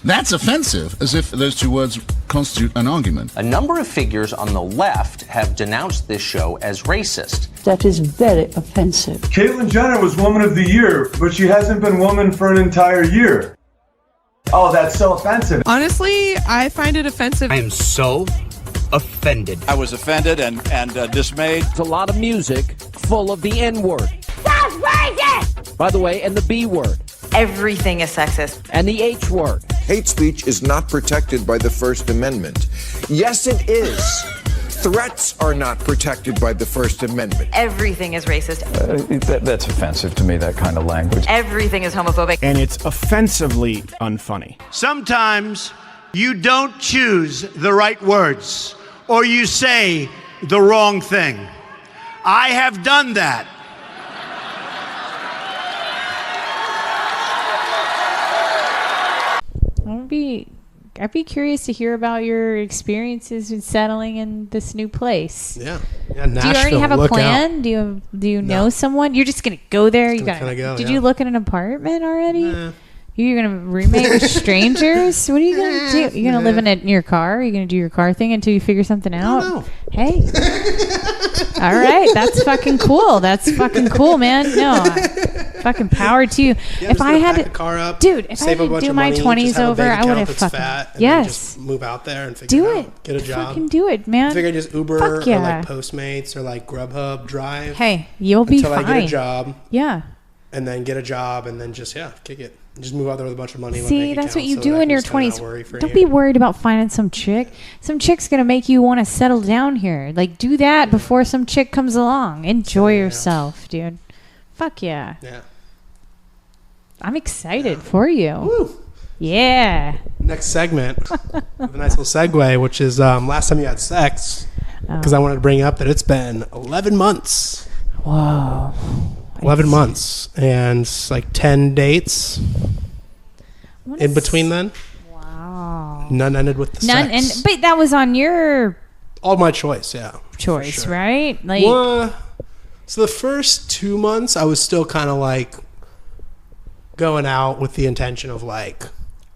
That's offensive, as if those two words constitute an argument. A number of figures on the left have denounced this show as racist. That is very offensive. Caitlyn Jenner was Woman of the Year, but she hasn't been woman for an entire year. Oh, that's so offensive. Honestly, I find it offensive. I am so offended. I was offended and dismayed. It's a lot of music full of the N-word. That's racist! By the way, and the B-word. Everything is sexist. And the H-word. Hate speech is not protected by the First Amendment. Yes, it is. Threats are not protected by the First Amendment. Everything is racist. That's offensive to me, that kind of language. Everything is homophobic. And it's offensively unfunny. Sometimes you don't choose the right words, or you say the wrong thing. I have done that. I'd be curious to hear about your experiences in settling in this new place. Yeah, do you already have a plan? Do you know someone? You're just gonna go there. Did you look at an apartment already? Nah. You're gonna roommate with strangers? What are you gonna do? You're gonna live in your car? You're gonna do your car thing until you figure something out? No. Hey. All right, that's fucking cool. That's fucking cool, man. No, fucking power to you. Yeah, if I had to car up, dude, if I had to do my 20s over, I would have fucking just move out there and figure it out. Get a job. Fucking do it, man. I figure just Uber or like Postmates or like Grubhub drive. Hey, you'll be fine. Until I get a job. Yeah. And then get a job and then just kick it. Just move out there with a bunch of money. See, that's what you do in your 20s. Don't be worried about finding some chick. Some chick's going to make you want to settle down here. Like, do that before some chick comes along. Enjoy yourself, dude. Fuck yeah. Yeah. I'm excited for you. Woo. Yeah. Next segment. A nice little segue, which is last time you had sex. Because I wanted to bring up that it's been 11 months. Whoa. 11 months and like 10 dates in between then. Wow. None ended with the sex. But that was on your all my choice, yeah. Choice, right? Like so the first 2 months I was still kind of like going out with the intention of like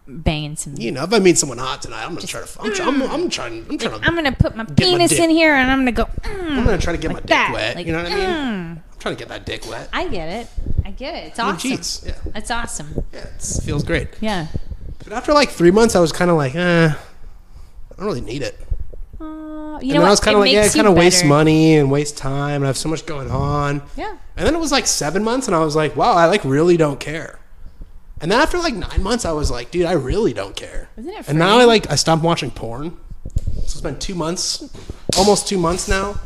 banging some. If I meet someone hot tonight, I'm gonna try to. I'm gonna put my penis in here and I'm gonna go. I'm gonna try to get my dick wet. Like, you know what I mean? I'm trying to get that dick wet. I get it. It's awesome. Yeah. It's awesome. Yeah, it feels great. Yeah. But after like 3 months, I was kind of like, I don't really need it. You know what? I was kind of like, I kind of waste money and waste time, and I have so much going on. Yeah. And then it was like 7 months, and I was like, wow, I like really don't care. And then after like 9 months, I was like, dude, I really don't care. Isn't it? And now I stopped watching porn. So it's been 2 months, almost 2 months now.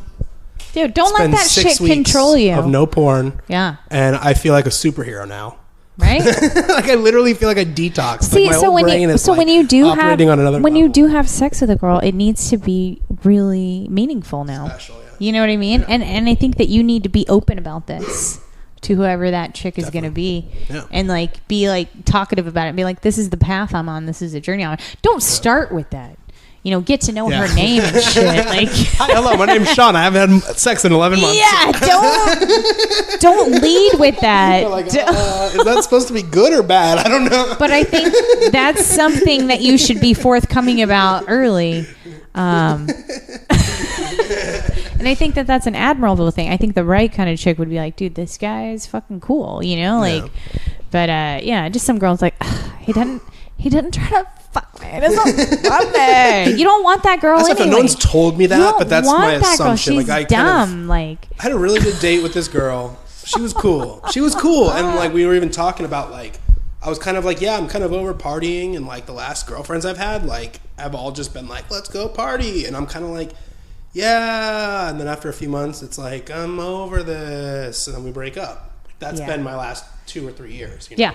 Dude, don't let that shit control you. Of no porn. Yeah. And I feel like a superhero now. Right? Like I literally feel like a detox. See, like my so whole when brain is when you do have when you do have sex with a girl, it needs to be really meaningful now. Special, yeah. You know what I mean? Yeah. And I think that you need to be open about this to whoever that chick is going to be, and like be like talkative about it. Be like, this is the path I'm on. This is the journey I'm on. Don't start with that. Get to know her name and shit. Like, hi, hello, my name's Sean. I haven't had sex in 11 months. Yeah, don't lead with that. Like, is that supposed to be good or bad? I don't know. But I think that's something that you should be forthcoming about early. And I think that that's an admirable thing. I think the right kind of chick would be like, dude, this guy is fucking cool, like. But just some girls like, he didn't try to fuck me. He doesn't love me. You don't want that girl anyway. No one's told me that, but that's my assumption. She's like dumb. I had a really good date with this girl. She was cool. And like we were even talking about like I was kind of like, I'm kind of over partying, and like the last girlfriends I've had, like have all just been like, let's go party, and I'm kind of like, yeah. And then after a few months, it's like I'm over this, and then we break up. That's been my last 2 or 3 years. Yeah.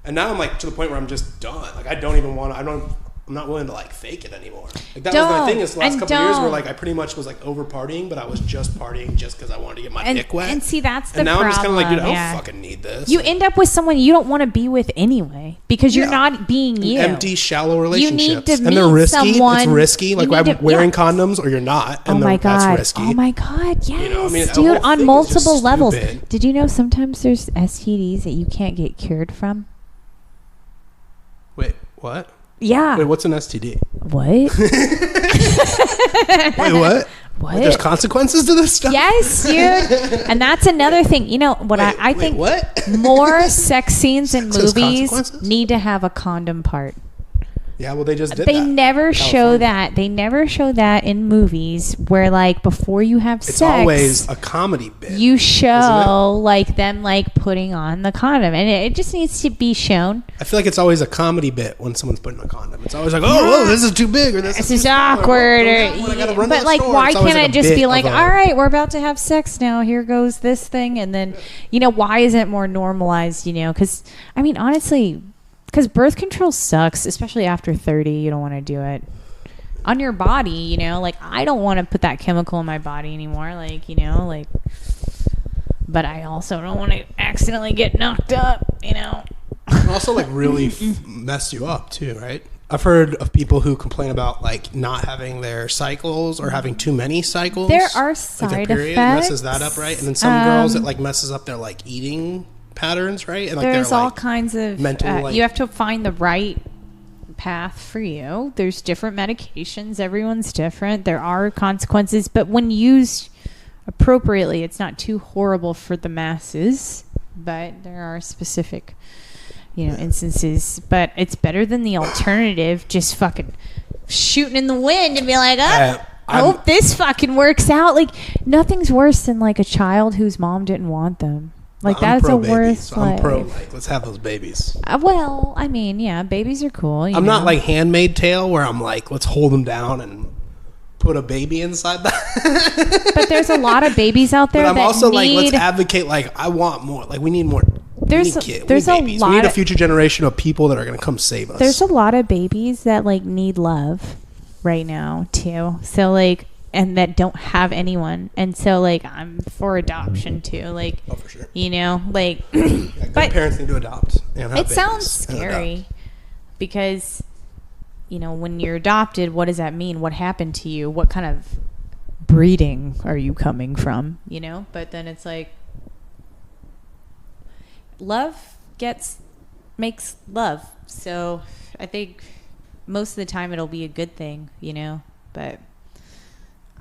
And now I'm like to the point where I'm just done. Like I don't even want to. I'm not willing to like fake it anymore. Like that was my thing. Is the last couple of years where like I pretty much was like over partying, but I was just partying just because I wanted to get my dick wet. And see, that's the problem. And now I'm just kind of like, dude, I don't fucking need this. You end up with someone you don't want to be with anyway because you're not being you. Empty, shallow relationships. You need to and they're risky. Someone, it's risky. Like I'm wearing condoms or you're not. And that's risky. Oh my god, yes, dude, on multiple levels. Did you know sometimes there's STDs that you can't get cured from? Wait, what? Yeah. Wait, what's an STD? What? Wait, what? What? Wait, there's consequences to this stuff? Yes, dude. And that's another thing. You know what? I think what? more sex scenes in There's movies consequences? need to have a condom part. Yeah, well, they just did They that. never show that. They never show that in movies where, like, before you have It's sex, always a comedy bit. you show like them like putting on the condom, and it just needs to be shown. I feel like it's always a comedy bit when someone's putting a condom. It's always like, oh, whoa, this is too big, or this is awkward, but like, why can't it just be like, all right, we're about to have sex now. Here goes this thing, and then, you know, why isn't it more normalized? You know, because I mean, honestly. Because birth control sucks, especially after 30. You don't want to do it on your body, you know. Like, I don't want to put that chemical in my body anymore. Like, you know, like. But I also don't want to accidentally get knocked up, you know. It also, like, really mess you up too, right? I've heard of people who complain about like not having their cycles or having too many cycles. There are side like their period effects. messes that up, right? And then some girls it like messes up their like eating patterns, right? And like there's their, all like, kinds of mental, like, you have to find the right path for you. There's different medications. Everyone's different. There are consequences, but when used appropriately, it's not too horrible for the masses. But there are specific, you know, instances. But it's better than the alternative, just fucking shooting in the wind and be like, I hope this fucking works out. Like, nothing's worse than like a child whose mom didn't want them. Like, that's a worse. So I'm pro. Like, let's have those babies. Well, I mean, yeah, babies are cool. I'm not like Handmaid's Tale where I'm like, let's hold them down and put a baby inside that. But there's a lot of babies out there. But I'm that also like, need, let's advocate. Like, I want more. Like, we need more. There's we need kids. there's we need a babies. lot. We need a of, future generation of people that are going to come save us. There's a lot of babies that like need love right now too. So like. And that don't have anyone, and so like I'm for adoption too, like for sure. You know, like good but parents need to adopt. And have it sounds babies and scary adopt. because you know when you're adopted, what does that mean? What happened to you? What kind of breeding are you coming from? You know, but then it's like love makes love, so I think most of the time it'll be a good thing, you know, but.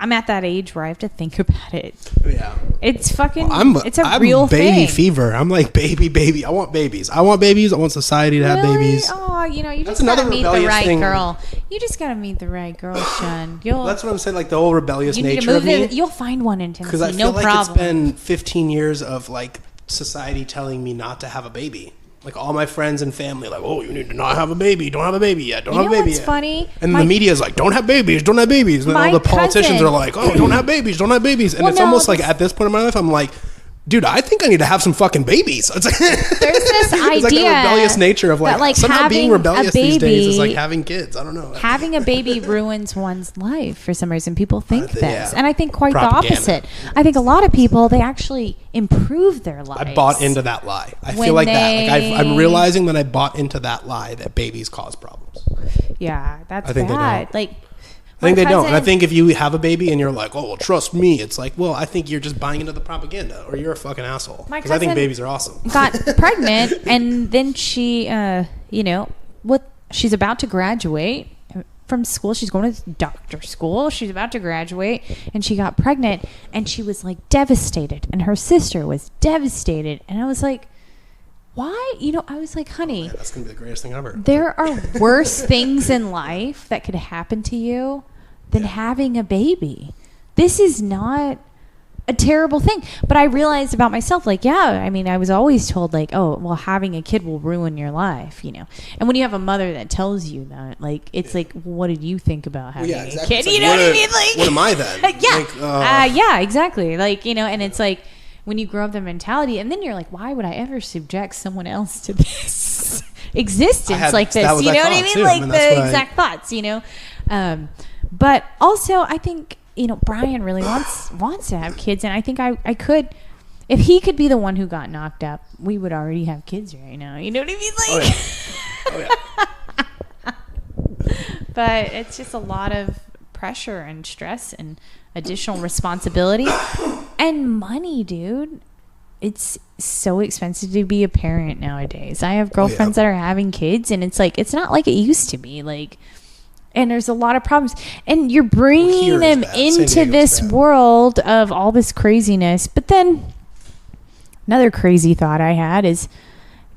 I'm at that age where I have to think about it. Yeah. It's fucking, it's a I'm real baby thing. fever. I'm like, baby. I want babies. I want babies. I want society to have babies. Oh, you know, you That's just gotta another meet the rebellious right thing. girl. You just gotta meet the right girl, Sean. That's what I'm saying, like the whole rebellious you need nature to of move me. you'll find one in Because I Tennessee, feel no like problem. it's been 15 years of like society telling me not to have a baby. Like all my friends and family, like, oh, you need to not have a baby. Don't have a baby yet. Don't have a baby what's yet. funny? And the media is like, don't have babies. Don't have babies. And then all the politicians cousin- are like, oh, don't have babies. Don't have babies. And Well, it's no, almost like at this point in my life, I'm like, dude, I think I need to have some fucking babies. It's like, There's this idea it's like the rebellious nature of like, that, like somehow being having a rebellious these days is like baby- having kids. I don't know. Having a baby ruins one's life for some reason. People think this. yeah. And I think quite Propaganda. the opposite. I think a lot of people, they actually improve their lives. I bought into that lie. I When feel like that. Like they- I'm realizing that I bought into that lie that babies cause problems. Yeah, that's I think they bad. don't. Like, I think my they don't. And I cousin- think if you have a baby and you're like, oh, well, trust me, it's like, well, I think you're just buying into the propaganda or you're a fucking asshole. My Because I think cousin babies are awesome. got pregnant, and then she, you know, she's about to graduate from school. She's going to doctor school. She's about to graduate, and she got pregnant, and she was like devastated, and her sister was devastated, and I was like, why? You know, I was like, honey, Man, that's going to be the greatest thing ever. there are worse things in life that could happen to you than having a baby. This is not a terrible thing. But I realized about myself, like, yeah, I mean, I was always told, like, oh, well, having a kid will ruin your life, you know. And when you have a mother that tells you that, like, it's like, well, what did you think about having a exactly. kid? It's You like, know what I mean? Like, what am I then? yeah, exactly. Like, you know, and it's like, when you grow up the mentality, and then you're like, why would I ever subject someone else to this existence like this? You know what I mean? Too. Like that's the exact thoughts, you know? But also, I think, you know, Brian really wants to have kids, and I think I could, if he could be the one who got knocked up, we would already have kids right now. You know what I mean? Like, but it's just a lot of pressure and stress and additional responsibility and money, dude. it's so expensive to be a parent nowadays. I have girlfriends that are having kids, and it's like, it's not like it used to be. Like, and there's a lot of problems, and you're bringing them into this world of all this craziness. But then another crazy thought I had is,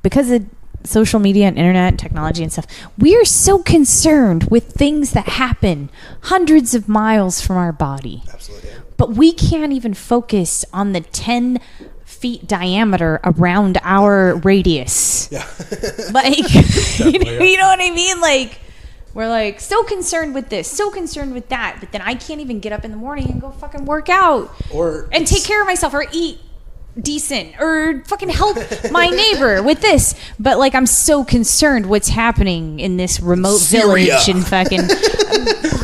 because of social media and internet and technology and stuff, we are so concerned with things that happen hundreds of miles from our body. Absolutely. But we can't even focus on the 10 feet diameter around our radius. Yeah. Like, you know what I mean? Like, we're like so concerned with this, so concerned with that, but then I can't even get up in the morning and go fucking work out and take care of myself or eat decent or fucking help my neighbor with this. But like, I'm so concerned what's happening in this remote village and fucking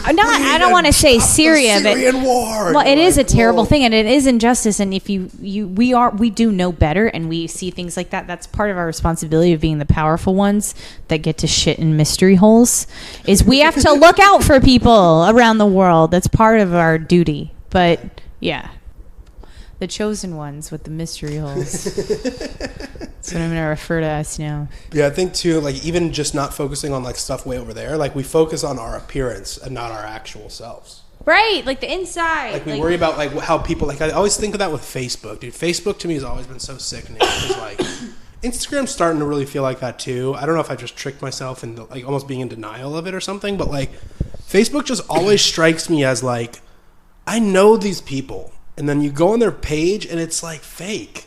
I don't want to say Syria, but war. Well, it is a terrible thing, and it is injustice. And if we do know better, and we see things like that, that's part of our responsibility of being the powerful ones that get to shit in mystery holes, is we have to look out for people around the world. That's part of our duty. But yeah, the chosen ones with the mystery holes. That's what I'm going to refer to us now. Yeah, I think too, like, even just not focusing on like stuff way over there, like we focus on our appearance and not our actual selves. Right, like the inside. Like we worry about like how people, like I always think of that with Facebook, dude. Facebook to me has always been so sickening. Because like Instagram's starting to really feel like that too. I don't know if I just tricked myself into like almost being in denial of it or something, but like Facebook just always strikes me as like, I know these people, and then you go on their page and it's like fake.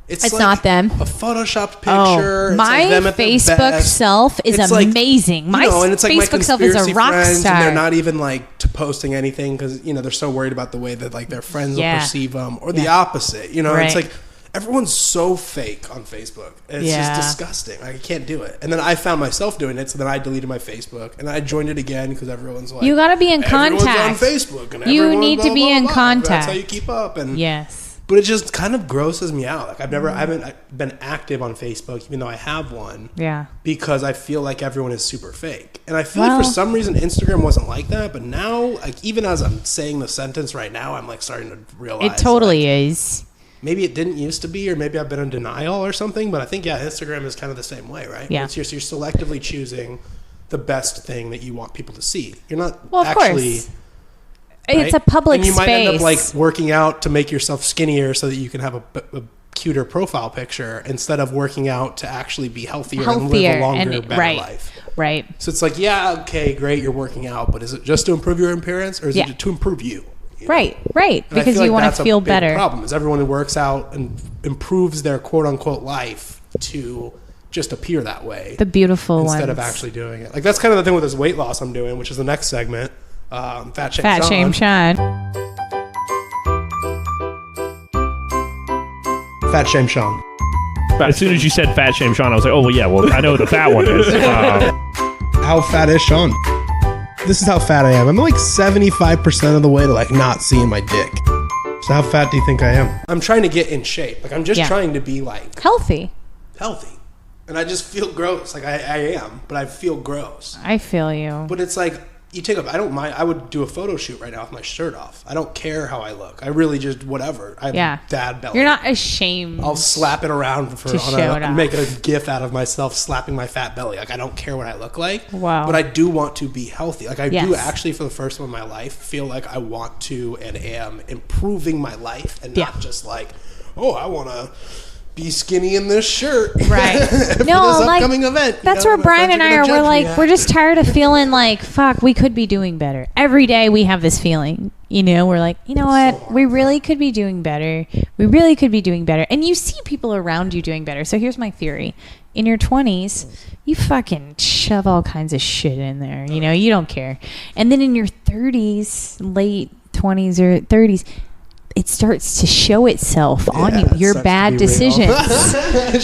It's like not them. A photoshopped picture. Oh, my like Facebook self is amazing. My and it's like Facebook self is a rock star. And they're not even like posting anything because they're so worried about the way that like their friends will perceive them, or the opposite. Right. It's like everyone's so fake on Facebook. It's just disgusting. Like, I can't do it. And then I found myself doing it, so then I deleted my Facebook and I joined it again because everyone's like, you got to be in contact. Everyone's on Facebook, and you need to be in contact. That's how you keep up. And yes. But it just kind of grosses me out. Like I haven't been active on Facebook, even though I have one. Yeah. Because I feel like everyone is super fake, and I feel like for some reason Instagram wasn't like that. But now, like even as I'm saying the sentence right now, I'm like starting to realize it totally is. Maybe it didn't used to be, or maybe I've been in denial or something. But I think Instagram is kind of the same way, right? Yeah. It's just you're selectively choosing the best thing that you want people to see. You're not of actually. Course. Right? It's a public space. And you might end up like working out to make yourself skinnier so that you can have a cuter profile picture instead of working out to actually be healthier and live a longer, better life. Right. So it's like, yeah, okay, great, you're working out, but is it just to improve your appearance, or is it to improve you? Right. And because you want to feel better. The problem is everyone who works out and improves their quote unquote life to just appear that way. The beautiful instead of actually doing it. Like that's kind of the thing with this weight loss I'm doing, which is the next segment. Fat Shame Sean. Fat Shame Sean. As soon as you said Fat Shame Sean, I was like, oh, well, yeah, well, I know what the fat one is. How fat is Sean? This is how fat I am. I'm like 75% of the way to like not seeing my dick. So how fat do you think I am? I'm trying to get in shape. Like I'm just trying to be like... Healthy. And I just feel gross. Like I am, but I feel gross. I feel you. But it's like... You take up. I don't mind. I would do a photo shoot right now with my shirt off. I don't care how I look. I really just whatever. I have dad belly. You're not ashamed. I'll slap it around make a gif out of myself slapping my fat belly. Like I don't care what I look like. Wow. But I do want to be healthy. Like I do actually, for the first time in my life, feel like I want to and am improving my life, and not just like, oh, I want to be skinny in this shirt. Right. For this upcoming event. That's where Brian and I are. We're like, we're just tired of feeling like, fuck, we could be doing better. Every day we have this feeling, we're like, you know what? We really could be doing better. We really could be doing better. And you see people around you doing better. So here's my theory. In your 20s, you fucking shove all kinds of shit in there. You don't care. And then in your 30s, late 20s or 30s, it starts to show itself on you. Your bad decisions.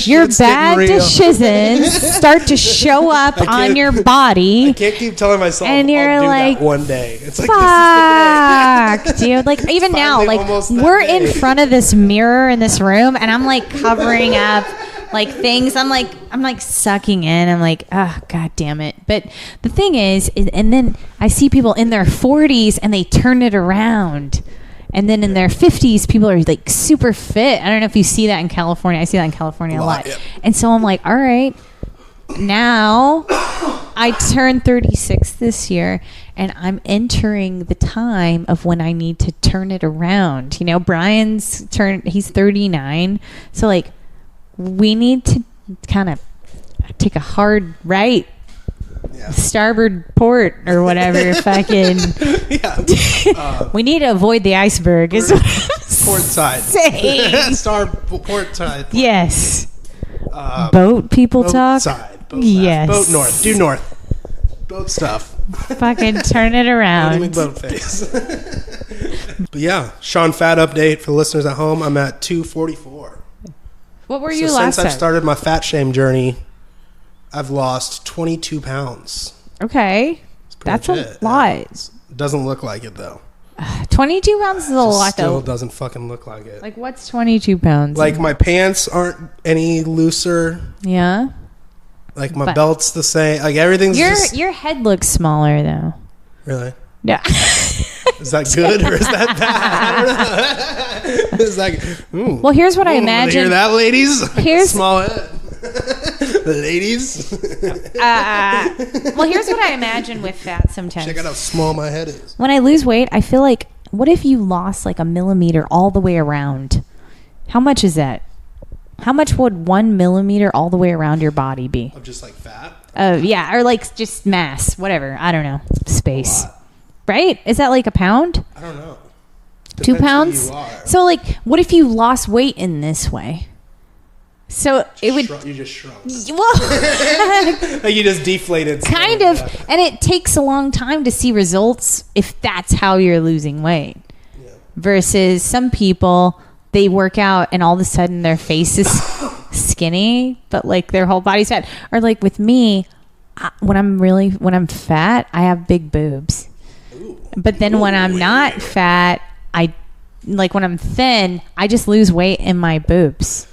Your bad decisions start to show up on your body. I can't keep telling myself and you're I'll do like, that one day. It's like, fuck, dude. Like even now, like we're in front of this mirror in this room, and I'm like covering up like things. I'm like sucking in. I'm like, god damn it. But the thing is, and then I see people in their 40s and they turn it around. And then in their 50s, people are like super fit. I don't know if you see that in California. I see that in California a lot. Yeah. And so I'm like, all right, now I turned 36 this year, and I'm entering the time of when I need to turn it around. You know, he's 39. So like, we need to kind of take a hard right. Yeah. Starboard port or whatever. Fucking. Yeah. We need to avoid the iceberg. Is port side. Port side. Yes. Boat people boat talk. Side. Boat yes. Left. Boat north. Due north. Boat stuff. Fucking turn it around. Boat face. But yeah, Sean Fat update for the listeners at home. I'm at 244. What were you last since time? I've started my fat shame journey, I've lost 22 pounds. Okay. That's a lot. It doesn't look like it, though. 22 pounds is a lot, though. Still doesn't fucking look like it. Like, what's 22 pounds? Like, my pants aren't any looser. Yeah. Like, my belt's the same. Like, everything's Your head looks smaller, though. Really? Yeah. Is that good or is that bad? I don't know. It's like, well, here's what I imagine. Hear that, ladies? Here's small head. Ladies. Well, here's what I imagine with fat sometimes. Check out how small my head is. When I lose weight, I feel like, what if you lost like a millimeter all the way around? How much is that? How much would 1 millimeter all the way around your body be? Of just like fat? Yeah, or like just mass, whatever. I don't know. Space. Right? Is that like a pound? I don't know. 2 pounds? Who you are. So like, what if you lost weight in this way? So it would. You just shrunk. Well, like you just deflated. Kind of, and it takes a long time to see results if that's how you're losing weight. Yeah. Versus some people, they work out and all of a sudden their face is skinny, but like their whole body's fat. Or like with me, when I'm fat, I have big boobs. Ooh. But then when I'm not fat, when I'm thin, I just lose weight in my boobs.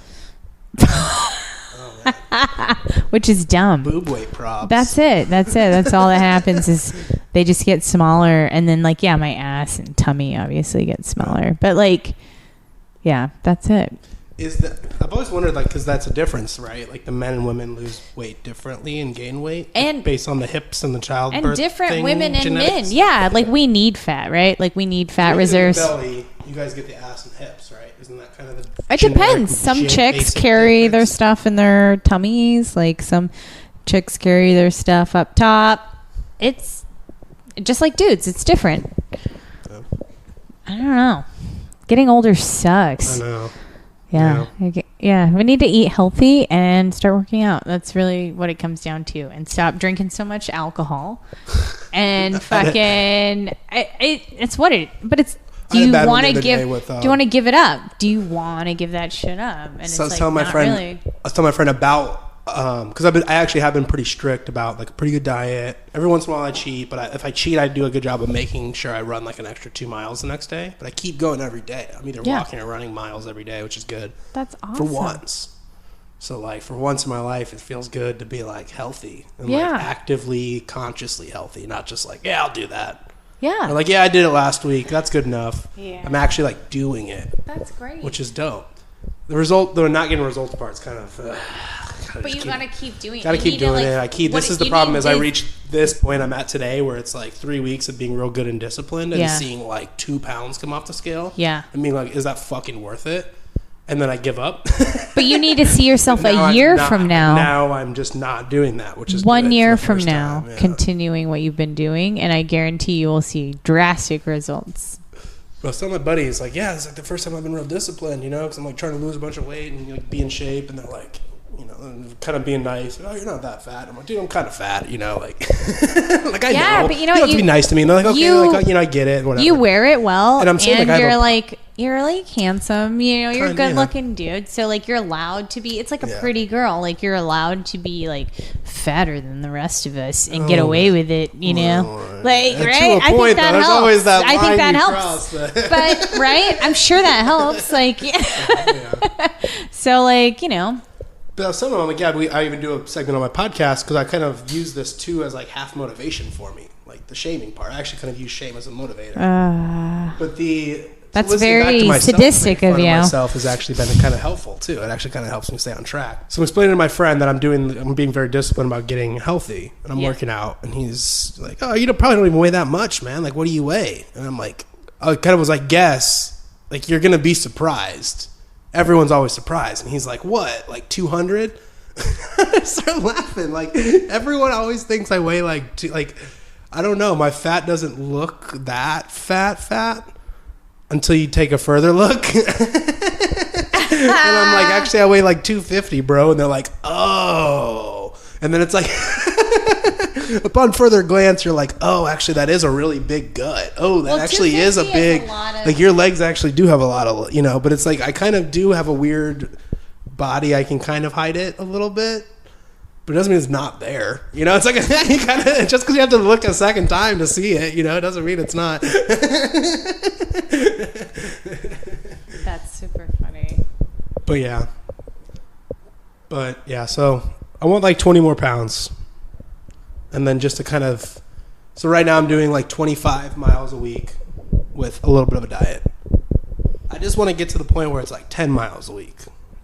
Which is dumb. Boob weight props. That's it. That's all that happens is they just get smaller, and then like my ass and tummy obviously get smaller. But like, yeah, that's it. I've always wondered because that's a difference, right? Like the men and women lose weight differently and gain weight, and based on the hips and the childbirth and different women and genetics. men. Yeah, like we need fat, right? Like we need fat reserves. Belly, you guys get the ass and hips, right? Isn't that kind of the? It depends. Some chicks carry their stuff in their tummies. Like some chicks carry their stuff up top. It's just like dudes. It's different. Yeah. I don't know. Getting older sucks. I know. Yeah. We need to eat healthy and start working out. That's really what it comes down to. And stop drinking so much alcohol. And fucking, it's what it. But it's. Do you want to give? Do you want to give it up? Do you want to give that shit up? And so it's I was telling my friend. Really. I was telling my friend about because I actually have been pretty strict about like a pretty good diet. Every once in a while I cheat, but if I cheat, I do a good job of making sure I run like an extra 2 miles the next day. But I keep going every day. I'm either walking or running miles every day, which is good. That's awesome. For once. So like for once in my life, it feels good to be like healthy and like actively, consciously healthy, not just like I'll do that. Yeah. Or like I did it last week. That's good enough. Yeah. I'm actually like doing it. That's great. Which is dope. The not getting results part's kind of. But you gotta keep doing it. Gotta keep doing it. This is the problem is I reached this point I'm at today where it's like 3 weeks of being real good and disciplined and seeing like 2 pounds come off the scale. Yeah. And being like, is that fucking worth it? And then I give up. But you need to see yourself a year from now. Now I'm just not doing that, which is 1 year from now, continuing what you've been doing, and I guarantee you will see drastic results. Well, some of my buddies like, it's like the first time I've been real disciplined, because I'm like trying to lose a bunch of weight and like be in shape, and they're like, kind of being nice. Oh, you're not that fat. I'm like, dude, I'm kind of fat, like, like I know. But you don't have to be nice to me. And they're like, okay, I get it, whatever. You wear it well, and I'm saying, you're like handsome, you're a good looking dude. So like you're allowed to be, it's like a pretty girl. Like you're allowed to be like fatter than the rest of us and get away with it, Like, right? I think that helps. Always that I think that helps. But right? I'm sure that helps. Like, so like, But some of them, I even do a segment on my podcast because I kind of use this too as like half motivation for me, like the shaming part. I actually kind of use shame as a motivator. But That's listening back to very myself, sadistic making of fun you. Myself has actually been kind of helpful too. It actually kind of helps me stay on track. So I'm explaining to my friend that I'm being very disciplined about getting healthy, and I'm working out, and he's like, "Oh, probably don't even weigh that much, man. Like, what do you weigh?" And I'm like, I kind of was like, "Guess, like you're gonna be surprised. Everyone's always surprised." And he's like, "What? Like 200?" I start laughing. Like everyone always thinks I weigh like I don't know. My fat doesn't look that fat. Until you take a further look. And I'm like, actually, I weigh like 250, bro. And they're like, oh. And then it's like, upon further glance, you're like, oh, actually, that is a really big gut. Oh, that actually is a big, like your legs actually do have a lot of, but it's like, I kind of do have a weird body. I can kind of hide it a little bit. But it doesn't mean it's not there. It's like you kind of just because you have to look a second time to see it, it doesn't mean it's not. That's super funny. But yeah, so I want like 20 more pounds. And then just to kind of, so right now I'm doing like 25 miles a week with a little bit of a diet. I just want to get to the point where it's like 10 miles a week.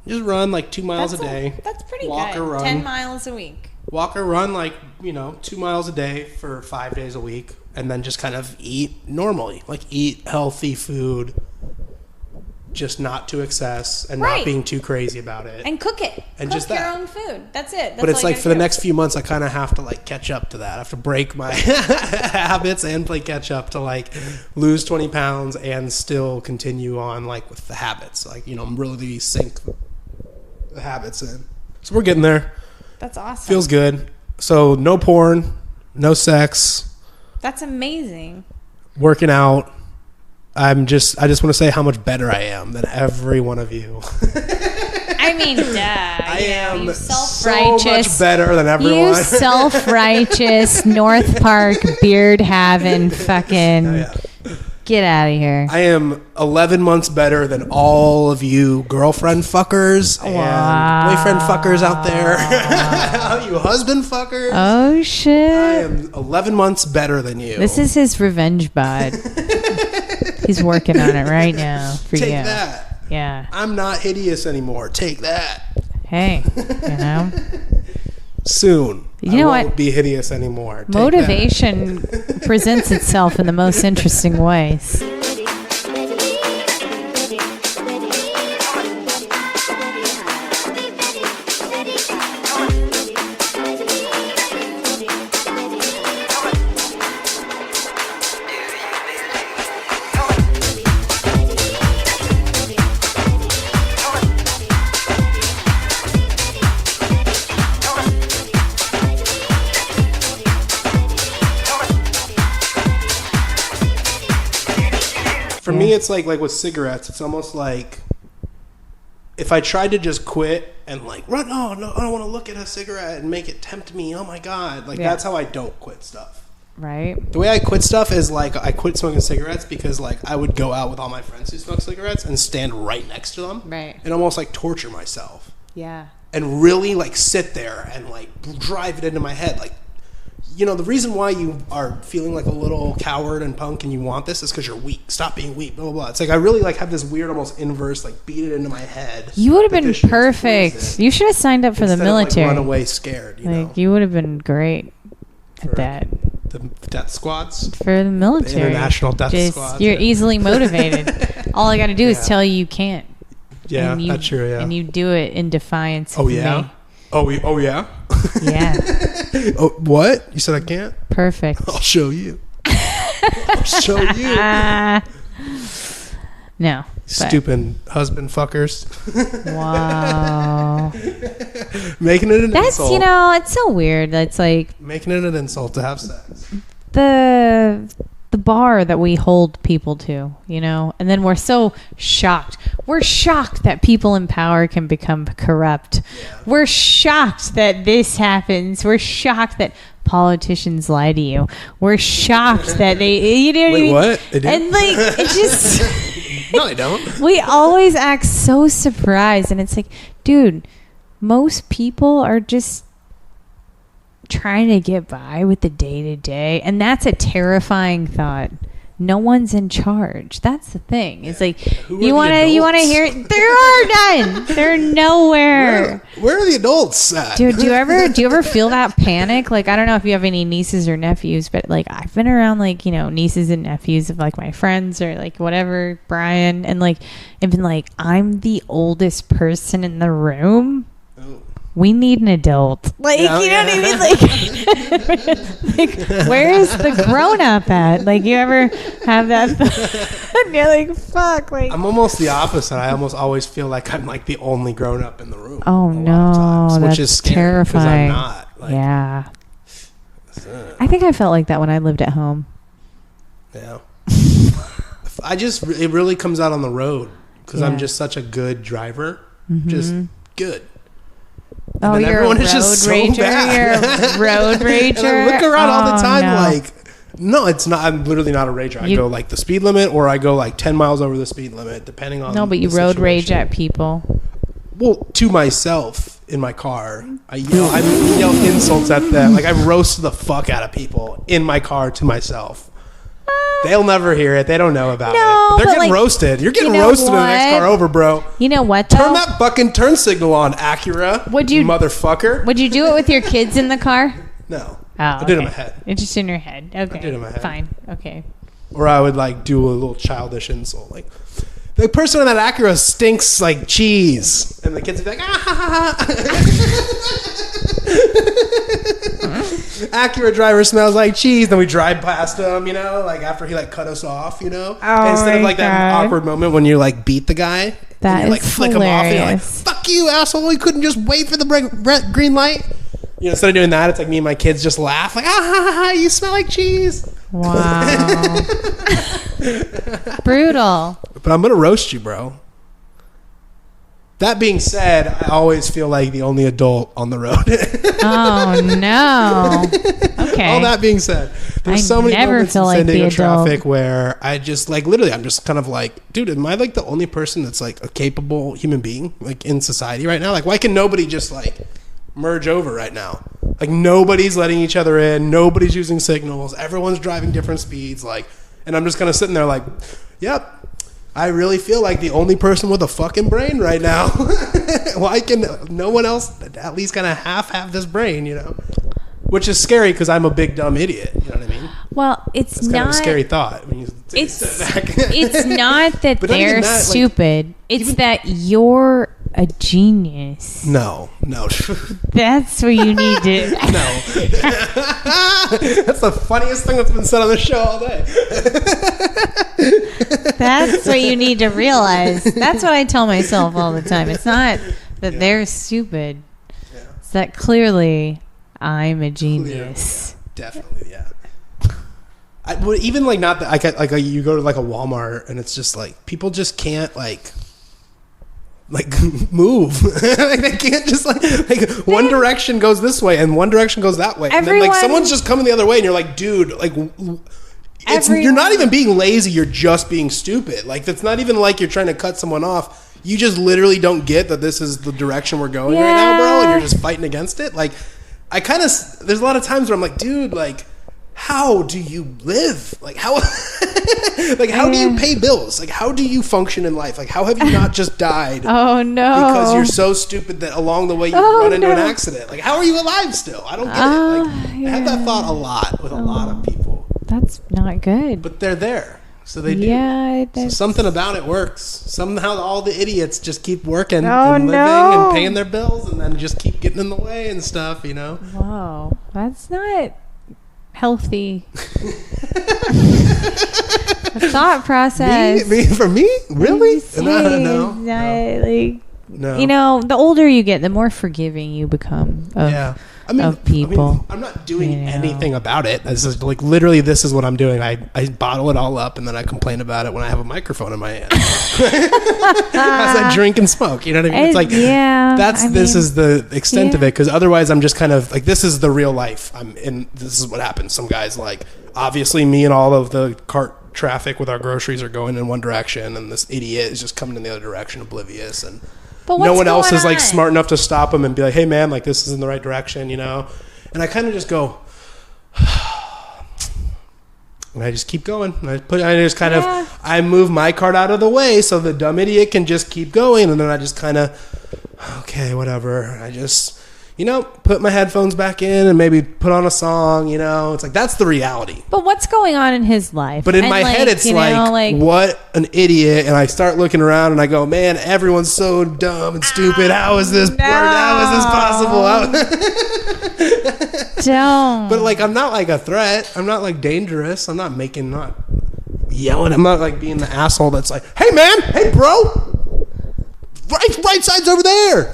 Just run like 2 miles a day. That's pretty walk good. Or run. 10 miles a week. Walk or run like, 2 miles a day for 5 days a week. And then just kind of eat normally. Like eat healthy food. Just not to excess and not being too crazy about it. And cook it. And cook just your that. own food. That's it. That's but it's all like for the next few months, I kind of have to like catch up to that. I have to break my habits and play catch up to like lose 20 pounds and still continue on like with the habits. Like, really sink the habits in. So we're getting there. That's awesome. Feels good. So no porn, no sex. That's amazing. Working out. I just want to say how much better I am than every one of you. I mean, duh. I am so much better than everyone. You self-righteous North Park beard having fucking get out of here. I am 11 months better than all of you girlfriend fuckers and boyfriend fuckers out there. All you husband fuckers. Oh shit. I am 11 months better than you. This is his revenge bod. He's working on it right now for you. Take that. Yeah. I'm not hideous anymore. Take that. Hey, Soon. You know I won't what? be hideous anymore. Take Motivation presents itself in the most interesting ways. For me, it's like with cigarettes. It's almost like if I tried to just quit and like run, no, I don't want to look at a cigarette and make it tempt me. Oh my god, that's how I don't quit stuff. Right. The way I quit stuff is like I quit smoking cigarettes because like I would go out with all my friends who smoke cigarettes and stand right next to them, right, and almost like torture myself. Yeah. And really like sit there and like drive it into my head, like. The reason why you are feeling like a little coward and punk and you want this is because you're weak. Stop being weak, blah, blah, blah. It's like I really like have this weird almost inverse, like beat it into my head. You would have been perfect. You should have signed up for the military. Like run away scared, you would have been great at that. The death squads? For the military. The international death squads. You're easily motivated. All I got to do is tell you can't. Yeah, that's true, yeah. And you do it in defiance of me. Oh yeah? Yeah. Oh, what? You said I can't? Perfect. I'll show you. I'll show you. No. Stupid husband fuckers. Wow. Making it an insult. It's so weird. It's like making it an insult to have sex. The bar that we hold people to, and then we're so shocked. We're shocked that people in power can become corrupt. Yeah. We're shocked that this happens. We're shocked that politicians lie to you. We're shocked that they, Wait, what? They do? And like, it just... No, they don't. We always act so surprised, and it's like, dude, most people are just trying to get by with the day-to-day, and that's a terrifying thought. no one's in charge. That's the thing. It's like Who are you want to hear it. There are none. They're nowhere. Where are the adults at? Dude, do you ever feel that panic? Like, I don't know if you have any nieces or nephews, but like I've been around like, nieces and nephews of like my friends or like whatever, Brian, and like I've been like, I'm the oldest person in the room. We need an adult. Like, you know what I mean? Like, where is the grown up at? Like, you ever have that thought? And you're like, fuck. Like, I'm almost the opposite. I almost always feel like I'm like the only grown up in the room. Oh, no. Which is scary, terrifying. 'cause I'm not. Like, yeah. I think I felt like that when I lived at home. Yeah. It really comes out on the road because I'm just such a good driver. Mm-hmm. Just good. Oh, you're a road rager. You're a road rager. And I look around all the time no. like, no, it's not. I'm literally not a rager. I go like the speed limit, or I go like 10 miles over the speed limit, depending on. No, but you road rage at people. Well, to myself in my car, I yell insults at them. Like I roast the fuck out of people in my car to myself. They'll never hear it. They don't know about it. But they're getting roasted. You're getting roasted in the next car over, bro. You know what, though? Turn that fucking turn signal on, Acura. You motherfucker? Would you do it with your kids in the car? No. Oh, I did it in my head. It's just in your head. Okay. I did it in my head. Fine. Okay. Or I would like do a little childish insult, like the person in that Acura stinks like cheese, and the kids would be like, ah ha ha ha. Acura driver smells like cheese. Then we drive past him, like after he like cut us off, instead of like that awkward moment when you like beat the guy, that and you like flick him off, and you're like, fuck you, asshole! You couldn't just wait for the green light. Instead of doing that, it's like me and my kids just laugh, like, ah ha ha ha, you smell like cheese. Wow. Brutal. But I'm gonna roast you, bro. That being said, I always feel like the only adult on the road. Oh no. Okay. All that being said, there's so many moments in San Diego traffic where I just like literally I'm just kind of like, dude, am I like the only person that's like a capable human being like in society right now? Like why can nobody just like merge over right now? Like nobody's letting each other in, nobody's using signals, everyone's driving different speeds, like, and I'm just kind of sitting there like, yep, I really feel like the only person with a fucking brain right now. Why can no one else at least kind of half have this brain, Which is scary because I'm a big dumb idiot. You know what I mean? Well, it's not kind of a scary thought when you take it's a step back. It's not that they're stupid. Like, it's that you're a genius. No. That's what you need to. No. That's the funniest thing that's been said on the show all day. That's what you need to realize. That's what I tell myself all the time. It's not that they're stupid. Yeah. It's that clearly I'm a genius. Definitely, yeah. Even like not that like you go to like a Walmart and it's just like people just can't like move. Like they can't just like one direction goes this way and one direction goes that way. And then like someone's just coming the other way and you're like, dude, like you're not even being lazy, you're just being stupid. Like it's not even like you're trying to cut someone off. You just literally don't get that this is the direction we're going right now, bro, and you're just fighting against it. Like there's a lot of times where I'm like, dude, like how do you live? Like how like how do you pay bills? Like how do you function in life? Like how have you not just died? Oh no. Because you're so stupid that along the way you run into an accident. Like how are you alive still? I don't get it. Like I have that thought a lot with a lot of people. That's not good. But they're there. So they do. Yeah, so something about it works. Somehow all the idiots just keep working and living and paying their bills and then just keep getting in the way and stuff, Whoa. That's not healthy. The thought process. For me? Really? No. No. The older you get, the more forgiving you become of people. I'm not doing anything about it. This is like literally this is what I'm doing. I bottle it all up and then I complain about it when I have a microphone in my hand. As I drink and smoke. You know what I mean? It's like this is the extent of it, because otherwise I'm just kind of like, this is the real life. This is what happens. Some guys, like obviously me and all of the cart traffic with our groceries are going in one direction and this idiot is just coming in the other direction, oblivious, and no one else is like smart enough to stop him and be like, hey man, like this is in the right direction, And I kind of just go, And I just keep going. I move my cart out of the way so the dumb idiot can just keep going. And then I just kind of, okay, whatever. I just, put my headphones back in and maybe put on a song, It's like, that's the reality. But what's going on in his life? But in my head, it's like, what an idiot. And I start looking around and I go, man, everyone's so dumb and stupid. How is this possible? Don't. But like, I'm not like a threat. I'm not like dangerous. I'm not yelling. I'm not like being the asshole that's like, hey man, hey bro, right side's over there.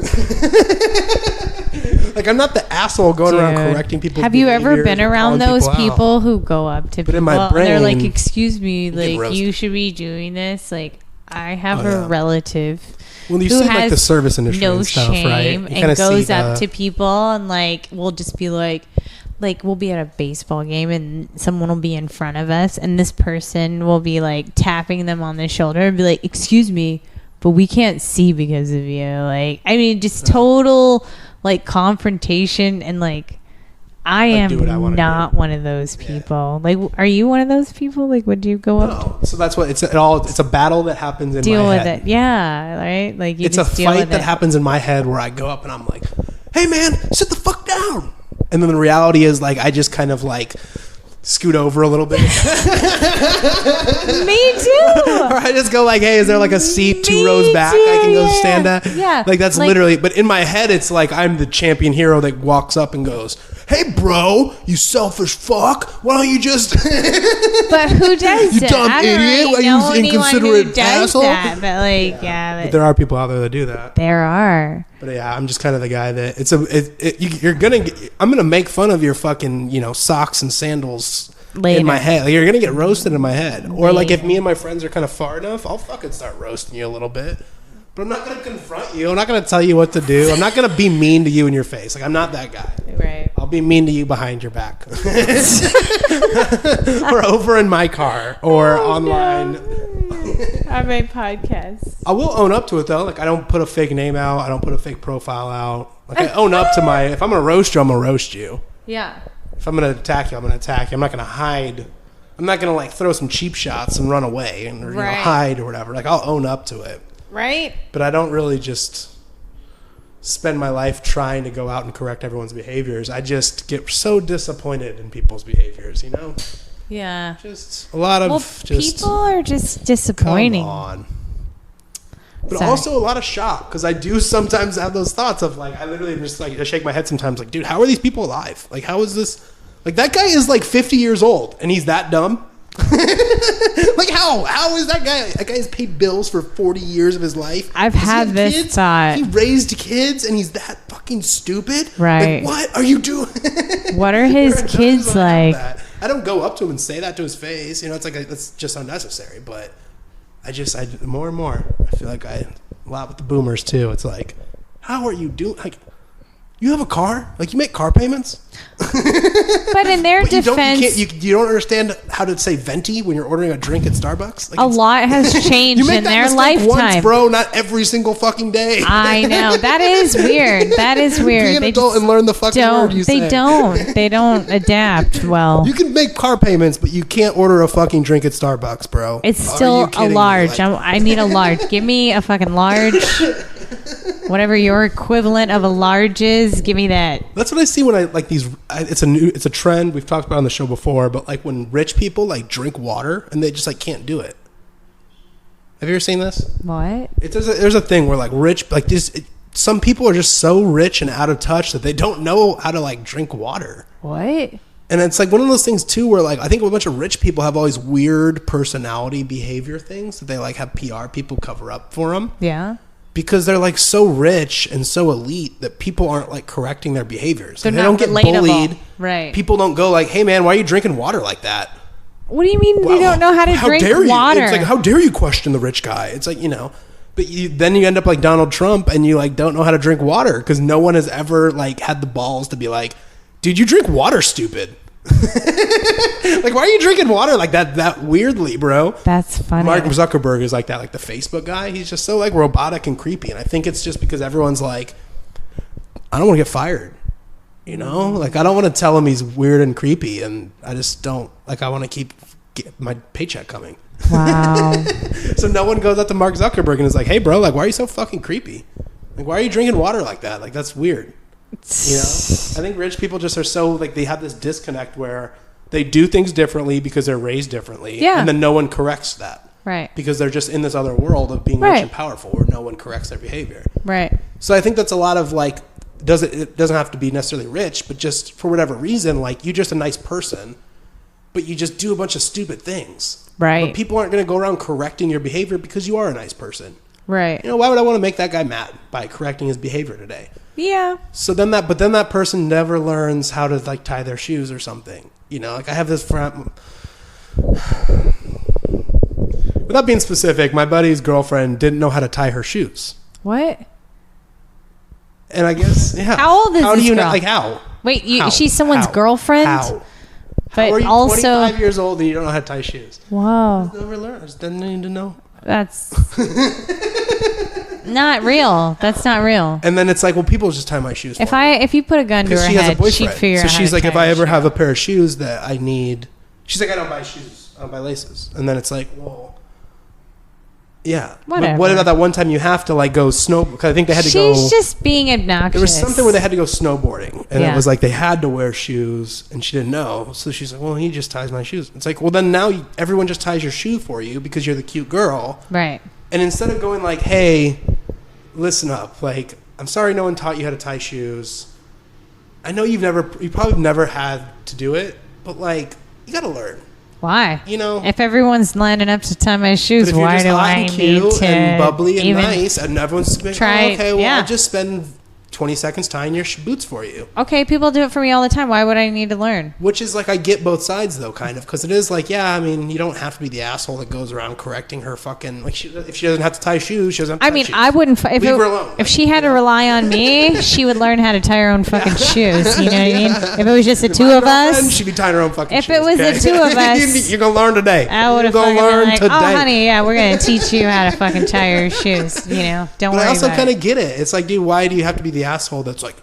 Like, I'm not the asshole going around correcting people. Have you ever been around those people who go up to people in my brain, and they're like, excuse me, like, you should be doing this? Like, I have a relative well, you who see has like the service industry no and stuff, shame right? and goes up to people and like, we'll just be like we'll be at a baseball game and someone will be in front of us and this person will be like tapping them on the shoulder and be like, excuse me, but we can't see because of you. Like, I mean, just total like confrontation and like, I am not one of those people. Yeah. Like, are you one of those people? Like, would you go up? So that's what it's a battle that happens in my head. Deal with it. Yeah, right? Like, it's a fight that happens in my head where I go up and I'm like, hey man, sit the fuck down. And then the reality is like, I just kind of like scoot over a little bit. Me too. Or I just go like, hey, is there like a seat 2 rows back I can go stand at? Yeah. Like, that's literally, but in my head, it's like I'm the champion hero that walks up and goes, hey bro, you selfish fuck, why don't you just but who does you dumb idiot, why you inconsiderate asshole? That, but like, yeah, but there are people out there that do that. There are. But yeah, I'm just kind of the guy that I'm gonna make fun of your fucking socks and sandals later in my head. Like, you're gonna get roasted in my head. Or like, if me and my friends are kind of far enough, I'll fucking start roasting you a little bit. But I'm not gonna confront you. I'm not gonna tell you what to do. I'm not gonna be mean to you in your face. Like, I'm not that guy. Right. I'll be mean to you behind your back, or over in my car, or online. On my podcast. I will own up to it though. Like, I don't put a fake name out. I don't put a fake profile out. Like, I own up to my. If I'm gonna roast you, I'm gonna roast you. Yeah. If I'm gonna attack you, I'm gonna attack you. I'm not gonna hide. I'm not gonna like throw some cheap shots and run away and hide or whatever. Like, I'll own up to it. Right. But I don't really just spend my life trying to go out and correct everyone's behaviors. I just get so disappointed in people's behaviors, Yeah. Just a lot of people are just disappointing. Come on. But also a lot of shock, because I do sometimes have those thoughts of like, I literally just like, I shake my head sometimes like, dude, how are these people alive? Like, how is this? Like, that guy is like 50 years old and he's that dumb. Like, how is that guy? That guy has paid bills for 40 years of his life. I've had this thought. He raised kids and he's that fucking stupid. Right. Like, what are you doing? What are his kids like? I don't go up to him and say that to his face. It's like, that's just unnecessary. But I more and more, I feel like a lot with the boomers too. It's like, how are you doing? Like, you have a car? Like, you make car payments? But in their defense... You don't understand how to say venti when you're ordering a drink at Starbucks? Like, a lot has changed in their lifetime. Once, bro, not every single fucking day. I know. That is weird. That is weird. Be an adult and learn the fucking word you say. They don't adapt well. You can make car payments, but you can't order a fucking drink at Starbucks, bro. It's still a large. I need a large. Give me a fucking large... Whatever your equivalent of a large is, give me that. That's what I see when I like these. It's a trend we've talked about on the show before, but like when rich people like drink water and they just like can't do it. Have you ever seen this? What? There's a thing where like rich like this. Some people are just so rich and out of touch that they don't know how to like drink water. What? And it's like one of those things too where like I think a bunch of rich people have all these weird personality behavior things that they like have PR people cover up for them. Yeah. Because they're like so rich and so elite that people aren't like correcting their behaviors. They don't get bullied. Right. People don't go like, hey man, why are you drinking water like that? What do you mean they don't know how to drink water? It's like, how dare you question the rich guy? It's like, but then you end up like Donald Trump and you like don't know how to drink water because no one has ever like had the balls to be like, dude, you drink water stupid. Like, why are you drinking water like that weirdly, bro? That's funny. Mark Zuckerberg is like that, like the Facebook guy. He's just so like robotic and creepy, and I think it's just because everyone's like, I don't want to get fired, like I don't want to tell him he's weird and creepy, and I just don't like. I want to keep my paycheck coming. Wow. So no one goes up to Mark Zuckerberg and is like, hey, bro, like, why are you so fucking creepy? Like, why are you drinking water like that? Like, that's weird. You know? I think rich people just are so, like, they have this disconnect where they do things differently because they're raised differently. Yeah. And then no one corrects that. Right. Because they're just in this other world of being rich and powerful where no one corrects their behavior. Right. So I think that's a lot of, like, it doesn't have to be necessarily rich, but just for whatever reason, like, you're just a nice person, but you just do a bunch of stupid things. Right. But people aren't going to go around correcting your behavior because you are a nice person. Right. You know, why would I want to make that guy mad by correcting his behavior today? Yeah. So then that person never learns how to, like, tie their shoes or something. You know, like, I have this friend. Without being specific, my buddy's girlfriend didn't know how to tie her shoes. What? And I guess, yeah. How old is how this do you girl? Know, like, how? Wait, How? she's someone's girlfriend? How? But how are you also 25 years old and you don't know how to tie shoes? Wow. I just never learned. I just didn't need to know. That's not real. That's not real. And then it's like, well, people just tie my shoes for If you put a gun to her she has a head, boyfriend. she'd figure out So how she's to like, tie if I her ever shoe. have a pair of shoes that I need, she's like, I don't buy shoes. I don't buy laces. And then it's like, well, yeah. Whatever. But what about that one time you have to, like, go snow? Because I think they had to go. She's just being obnoxious. There was something where they had to go snowboarding, and Yeah. it was like they had to wear shoes, and she didn't know. So she's like, well, he just ties my shoes. It's like, well, then now everyone just ties your shoe for you because you're the cute girl. Right. And instead of going like, hey, listen up, like, I'm sorry no one taught you how to tie shoes. I know you probably never had to do it, but, like, you got to learn. Why? You know, if everyone's lining up to tie my but shoes, if you're why just do hot I and need cute to and bubbly and even nice, and everyone's like, try? oh, okay, well, yeah. I'll just spend 20 seconds tying your boots for you. Okay, people do it for me all the time. Why would I need to learn? Which is like, I get both sides though, kind of, because it is like, yeah, I mean, you don't have to be the asshole that goes around correcting her fucking, like, if she doesn't have to tie shoes, she doesn't have to tie shoes. I wouldn't. Leave her alone. If she had to rely on me, she would learn how to tie her own fucking shoes. You know what I mean? If it was just the two of us, she'd be tying her own fucking if shoes. it was the two of us, you're gonna learn today. I would have You're fucking gonna learn been like, today. oh, honey, yeah, we're gonna teach you how to fucking tie your shoes. You know, don't But worry I also about kind it. of get it. It's like, dude, why do you have to be the asshole that's like,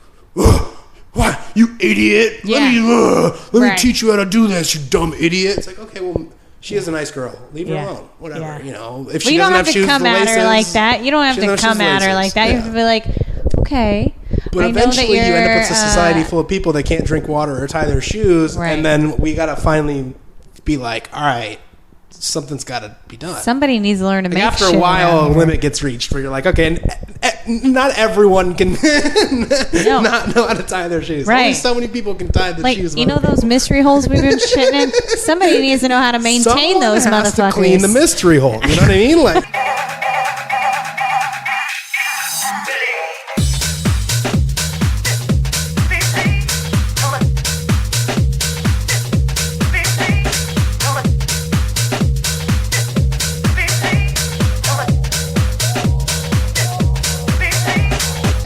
what, you idiot? Yeah. Let me Right. teach you how to do this, you dumb idiot. It's like, okay, well, she is a nice girl. Leave her Yeah. alone. Whatever, Yeah. you know. If Well, she you doesn't don't have have to shoes come with at laces, her like that. You don't have she to doesn't come shoes with at her laces. like that. You Yeah. have to be like, okay. But I know that eventually, you end up with a you're, society full of people that can't drink water or tie their shoes, Right. and then we gotta finally be like, all right, something's got to be done. Somebody needs to learn to Like make after shit a while, around a here. limit gets reached where you're like, okay, not everyone can not know how to tie their shoes. Right. Only so many people can tie the Like, shoes. you know those mystery holes we've been shitting in? Somebody needs to know how to maintain Someone those has motherfuckers. to clean the mystery hole. You know what I mean? Like.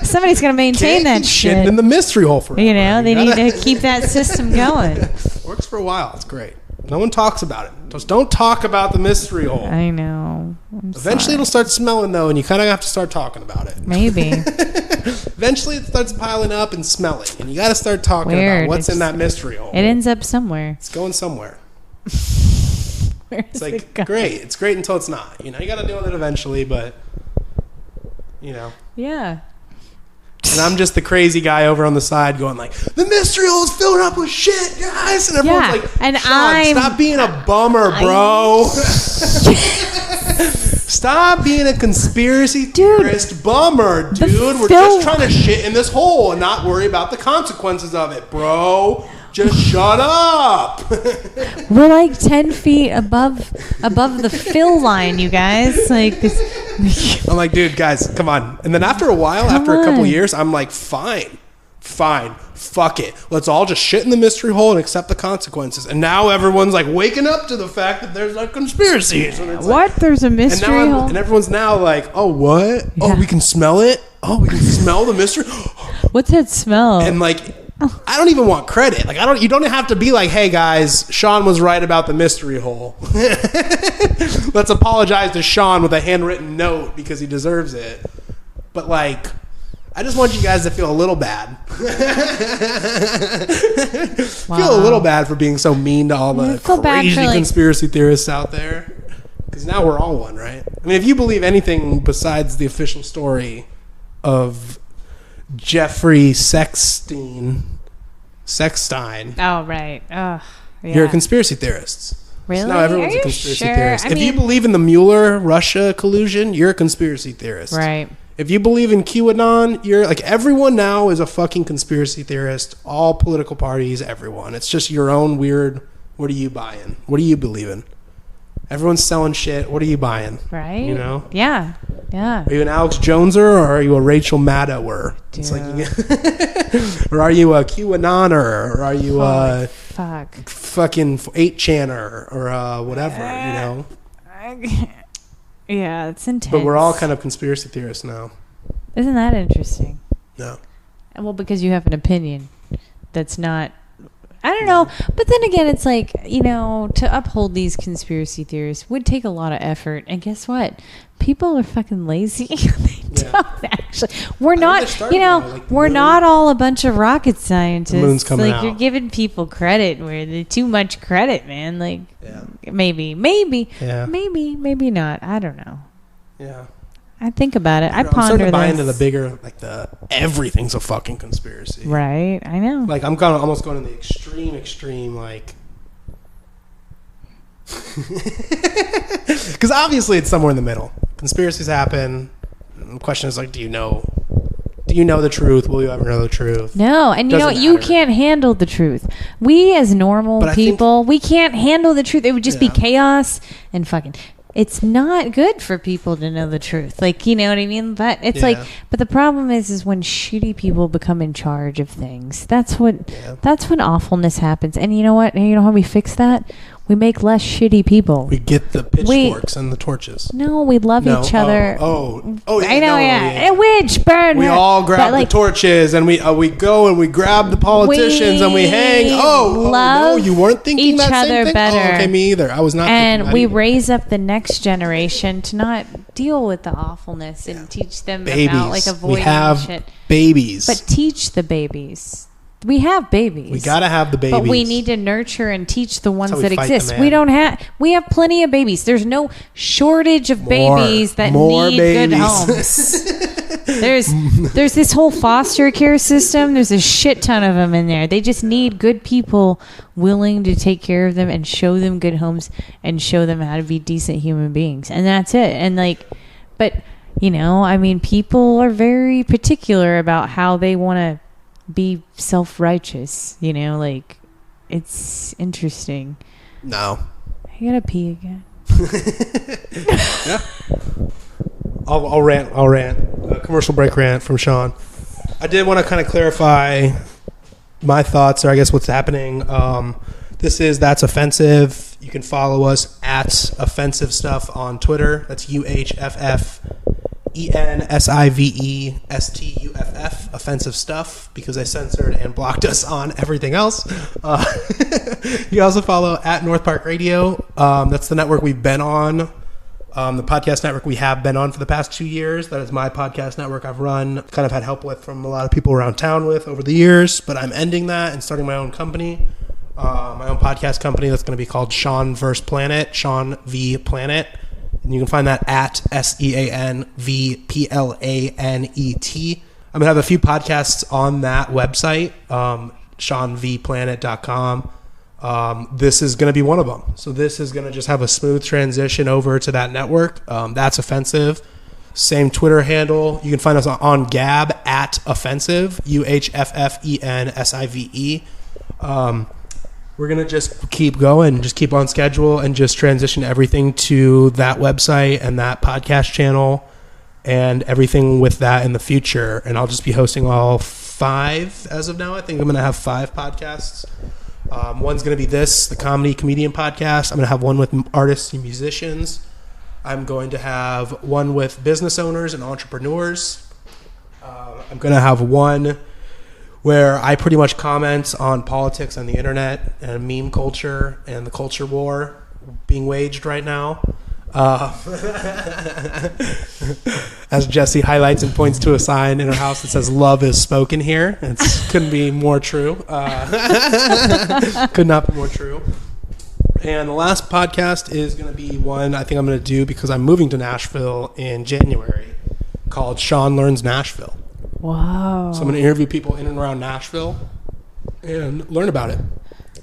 Somebody's going to maintain that shit. Shit in the mystery hole for You know, they need to keep that system going. Works for a while. It's great. No one talks about it. Just don't talk about the mystery hole. I know. Eventually it'll start smelling, though, and you kind of have to start talking about it. Maybe. Eventually it starts piling up and smelling, and you got to start talking Weird. about what's in that mystery hole. It ends up somewhere. It's going somewhere. Where It's is like it going? great. It's great until it's not. You know, you got to deal with it eventually, but you know. Yeah. And I'm just the crazy guy over on the side going like, the mystery hole is filling up with shit, guys. And everyone's Yeah, like, and Sean, stop being a bummer, bro. Stop being a conspiracy theorist bummer, dude. We're just trying to shit in this hole and not worry about the consequences of it, bro. Just shut up. We're like 10 feet above the fill line, you guys. Like this. I'm like, dude, guys, come on. And then after a while, after a couple years, I'm like, fine, fuck it. Let's all just shit in the mystery hole and accept the consequences. And now everyone's like waking up to the fact that there's like conspiracies. What? Like, there's a mystery hole? And everyone's now like, oh, what? Yeah. Oh, we can smell it? Oh, we can smell the mystery? What's that smell? And like, I don't even want credit. Like, you don't have to be like, hey guys, Sean was right about the mystery hole. Let's apologize to Sean with a handwritten note because he deserves it. But like, I just want you guys to feel a little bad. Feel a little bad for being so mean to all the crazy conspiracy theorists out there. Because now we're all one, right? I mean, if you believe anything besides the official story of Jeffrey Sexstein. Oh, right. Yeah. You're a conspiracy theorist. Really? So now everyone's a conspiracy theorist. I if you mean, believe in the Mueller-Russia collusion, you're a conspiracy theorist. Right. If you believe in QAnon, you're like, everyone now is a fucking conspiracy theorist. All political parties, everyone. It's just your own weird, what are you buying? What do you believe in? Everyone's selling shit. What are you buying? Right. You know? Yeah. Yeah. Are you an Alex Joneser or are you a Rachel Maddower? It's like you get, or are you a QAnoner or are you a fucking 8chaner or whatever, you know? Yeah, it's intense. But we're all kind of conspiracy theorists now. Isn't that interesting? No. Well, because you have an opinion that's not, I don't know. But then again, it's like, you know, to uphold these conspiracy theories would take a lot of effort. And guess what? People are fucking lazy. They don't actually. We're not, you know, we're not all a bunch of rocket scientists. The moon's coming out. You're giving people credit where they're too much credit, man. Like, maybe not. I don't know. Yeah. I think about it. I I'm ponder starting to buy this. into the bigger, like the everything's a fucking conspiracy. Right, I know. Like I'm kind of almost going to the extreme, like, because obviously it's somewhere in the middle. Conspiracies happen. The question is like, do you know the truth? Will you ever know the truth? No, and you know what? You can't handle the truth. We as normal people, we can't handle the truth. It would just be chaos and fucking. It's not good for people to know the truth. Like, you know what I mean? But it's like, but the problem is when shitty people become in charge of things. That's when awfulness happens. And you know what? You know how we fix that? We make less shitty people. We get the pitchforks and the torches. No, we love each other. I know, yeah. Witch, burn. We all grab the torches and we go and we grab the politicians and we hang. No, you weren't thinking each that same other thing? better. Oh, okay, me either. I was not. And we raise up the next generation to not deal with the awfulness and teach them about like avoiding we have shit. Babies, but teach the babies. We have babies. We gotta have the babies, but we need to nurture and teach the ones we that fight exist. the man. We don't have. We have plenty of babies. There's no shortage of babies that need good homes. There's this whole foster care system. There's a shit ton of them in there. They just need good people willing to take care of them and show them good homes and show them how to be decent human beings. And that's it. And like, but you know, I mean, people are very particular about how they want to be self-righteous, you know, like it's interesting. No, I gotta pee again. Yeah. I'll rant. A commercial break rant from Sean. I did want to kind of clarify my thoughts, or I guess what's happening. That's Offensive. You can follow us at Offensive Stuff on Twitter. That's UHFFENSIVESTUFF, Offensive Stuff, because I censored and blocked us on everything else. You can also follow at North Park Radio. That's the network we've been on. The podcast network we have been on for the past 2 years. That is my podcast network I've run, kind of had help with from a lot of people around town with over the years, but I'm ending that and starting my own company. My own podcast company that's going to be called Sean vs. Planet, Sean v. Planet. And you can find that at SEANVPLANET. I'm going to have a few podcasts on that website, SeanVPlanet.com. This is going to be one of them. So this is going to just have a smooth transition over to that network. That's Offensive. Same Twitter handle. You can find us on Gab at Offensive, UHFFENSIVE. We're going to just keep going, just keep on schedule, and just transition everything to that website and that podcast channel and everything with that in the future. And I'll just be hosting all 5 as of now. I think I'm going to have 5 podcasts. One's going to be the comedian podcast. I'm going to have one with artists and musicians. I'm going to have one with business owners and entrepreneurs. I'm going to have one where I pretty much comment on politics on the internet and meme culture and the culture war being waged right now. As Jessy highlights and points to a sign in her house that says "Love is spoken here." It couldn't be more true. Could not be more true. And the last podcast is going to be one I think I'm going to do because I'm moving to Nashville in January, called Sean Learns Nashville. Wow. So I'm going to interview people in and around Nashville and learn about it.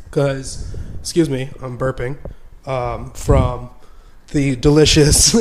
Because, excuse me, I'm burping, from the delicious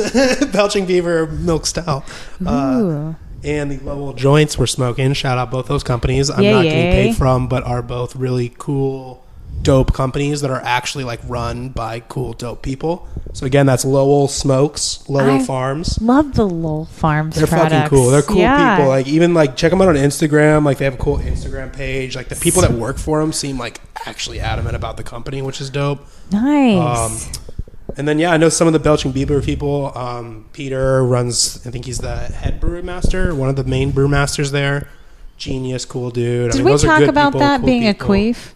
Belching Beaver Milk Stout. And the Lowell Joints we're smoking. Shout out both those companies. I'm not getting paid from, but are both really cool, dope companies that are actually like run by cool, dope people. So again, that's Lowell Smokes, Lowell Farms. Love the Lowell Farms. They're products. fucking cool. They're cool people. Like even like check them out on Instagram. Like they have a cool Instagram page. Like the people that work for them seem like actually adamant about the company, which is dope. Nice. And then I know some of the Belching Beaver people. Peter runs. I think he's the head brewmaster, one of the main brewmasters there. Genius, cool dude. Did we talk about that being a queef?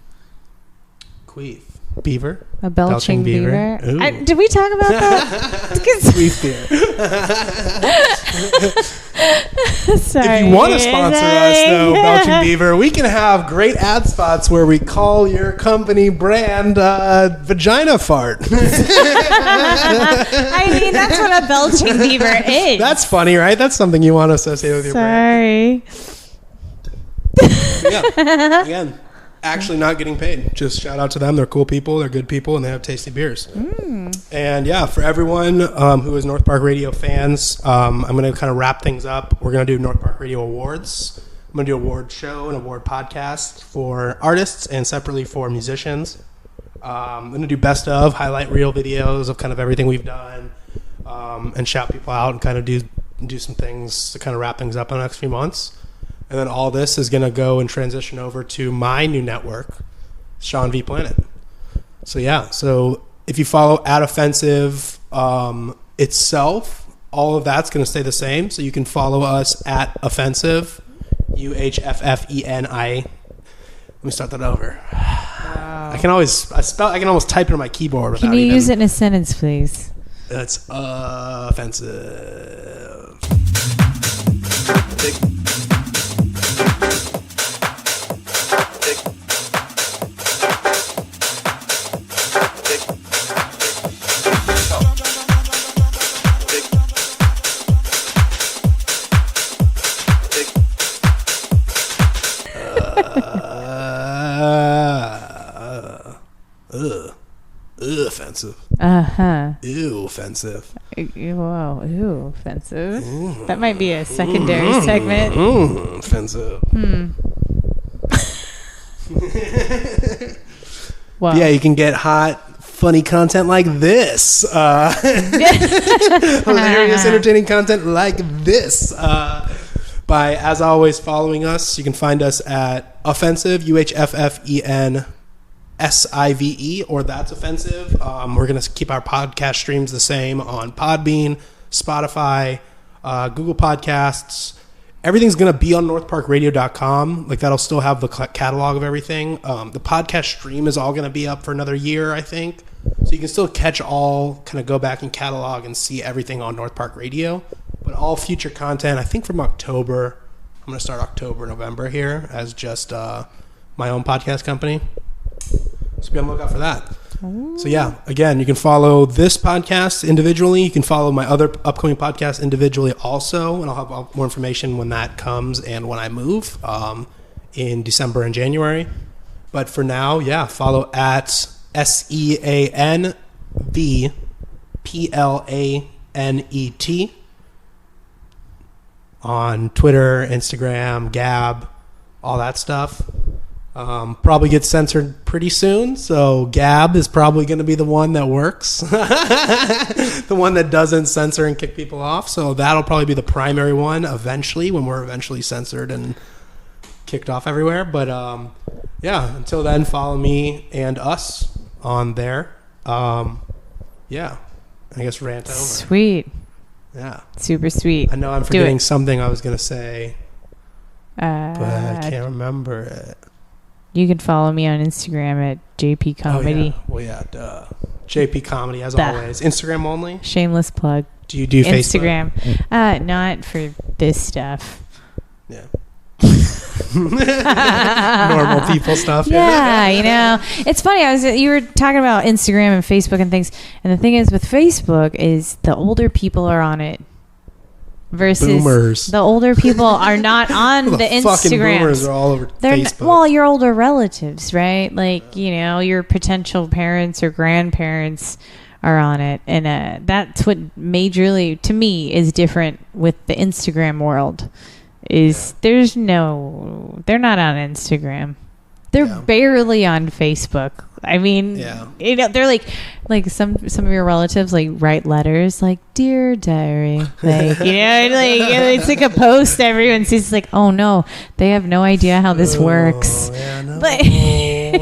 Queef. Beaver? A Belching Beaver? Did we talk about that? Queef beer. Sorry. If you want to sponsor us, though, Belching Beaver, we can have great ad spots where we call your company brand Vagina Fart. I mean, that's what a Belching Beaver is. That's funny, right? That's something you want to associate with your brand. Yeah. Again, actually not getting paid. Just shout out to them. They're cool people. They're good people, and they have tasty beers. And yeah, for everyone who is North Park Radio fans, I'm going to kind of wrap things up. We're going to do North Park Radio Awards. I'm going to do an award show, an award podcast for artists and separately for musicians. I'm going to do best of, highlight reel videos of kind of everything we've done, and shout people out and kind of do some things to kind of wrap things up in the next few months. And then all this is going to go and transition over to my new network, Sean V Planet. So yeah, so if you follow @Offensive itself, all of that's going to stay the same. So you can follow us @Offensive, UHFFENI. Let me start that over. Wow. I can almost type it on my keyboard. Can you use it in a sentence, please? That's offensive. Offensive. Ew, offensive. Whoa, ew, offensive. That might be a secondary segment. Offensive. Wow. Yeah, you can get hot, funny content like this. Hilarious, entertaining content like this. By, as always, following us. You can find us at Offensive, UHFFENSIVE, or That's Offensive. We're going to keep our podcast streams the same on Podbean, Spotify, Google Podcasts. Everything's going to be on northparkradio.com. Like, that'll still have the catalog of everything. The podcast stream is all going to be up for another year, I think. So you can still catch all, kind of go back and catalog and see everything on North Park Radio. But all future content, I think from October, I'm going to start October, November here as just my own podcast company. So be on the lookout for that. Ooh. So yeah, again, you can follow this podcast individually. You can follow my other upcoming podcast individually also. And I'll have more information when that comes and when I move in December and January. But for now, yeah, follow @SEANVPLANET on Twitter, Instagram, Gab, all that stuff. Probably gets censored pretty soon, so Gab is probably going to be the one that works. The one that doesn't censor and kick people off. So that'll probably be the primary one eventually, when we're eventually censored and kicked off everywhere. But yeah, until then, follow me and us on there. Yeah, I guess rant over. Sweet. Yeah. Super sweet. I know I'm forgetting something I was going to say, but I can't remember it. You can follow me on Instagram @JP Comedy. Oh, yeah. Well, yeah, duh. JP Comedy, as always. Instagram only? Shameless plug. Do you do Instagram? Facebook? Not for this stuff. Yeah. Normal people stuff. Yeah, you know, it's funny. You were talking about Instagram and Facebook and things, and the thing is with Facebook is the older people are on it versus boomers. The older people are not on the fucking Instagram. Boomers are all over Facebook. Well, your older relatives, right? Like, you know, your potential parents or grandparents are on it, and that's what majorly to me is different with the Instagram world. They're not on Instagram. They're barely on Facebook. I mean, you know, they're like some of your relatives like write letters like "Dear Diary," like, you know, like it's like a post everyone sees. Like, oh no, they have no idea how this works. Yeah, no, but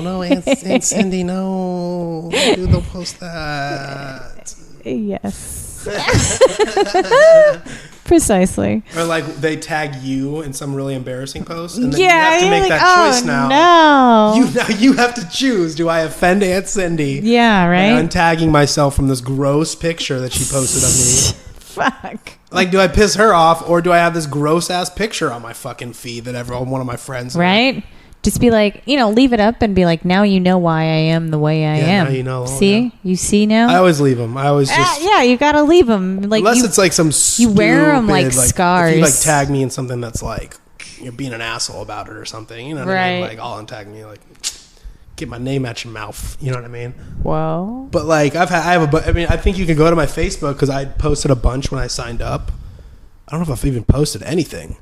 no, Aunt Cindy, no, dude, they'll post that. Yes. Precisely. Or like they tag you in some really embarrassing post, and then you have to make that choice now. No. You have to choose. Do I offend Aunt Cindy? Yeah, right. By untagging myself from this gross picture that she posted of me. Fuck. Like, do I piss her off, or do I have this gross ass picture on my fucking feed that one of my friends right? Just be like, you know, leave it up and be like, now you know why I am the way I am. Now you know. See? You see now? I always leave them. I always just... yeah, you gotta leave them. Like, unless it's like some stupid... You wear them like scars. If you like tag me in something that's like, you're being an asshole about it or something. You know what I mean? Like, I'll untag me. Like, get my name out your mouth. You know what I mean? Whoa. But like, I think you can go to my Facebook because I posted a bunch when I signed up. I don't know if I've even posted anything.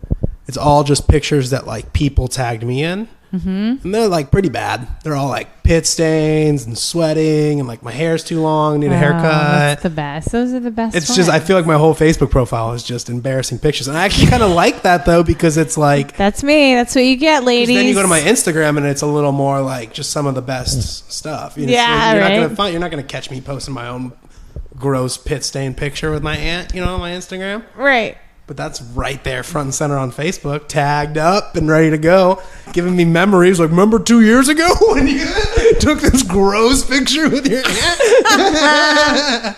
It's all just pictures that like people tagged me in. Mm-hmm. And they're like pretty bad. They're all like pit stains and sweating and like my hair's too long, need a haircut. That's the best. Those are the best. It's just, I feel like my whole Facebook profile is just embarrassing pictures. And I actually kind of like that though, because it's like, that's me. That's what you get, ladies. Then you go to my Instagram and it's a little more like just some of the best stuff. You know, yeah, so you're not gonna catch me posting my own gross pit stain picture with my aunt, you know, on my Instagram. Right. But that's right there, front and center on Facebook, tagged up and ready to go, giving me memories. Like, remember 2 years ago when you took this gross picture with your aunt?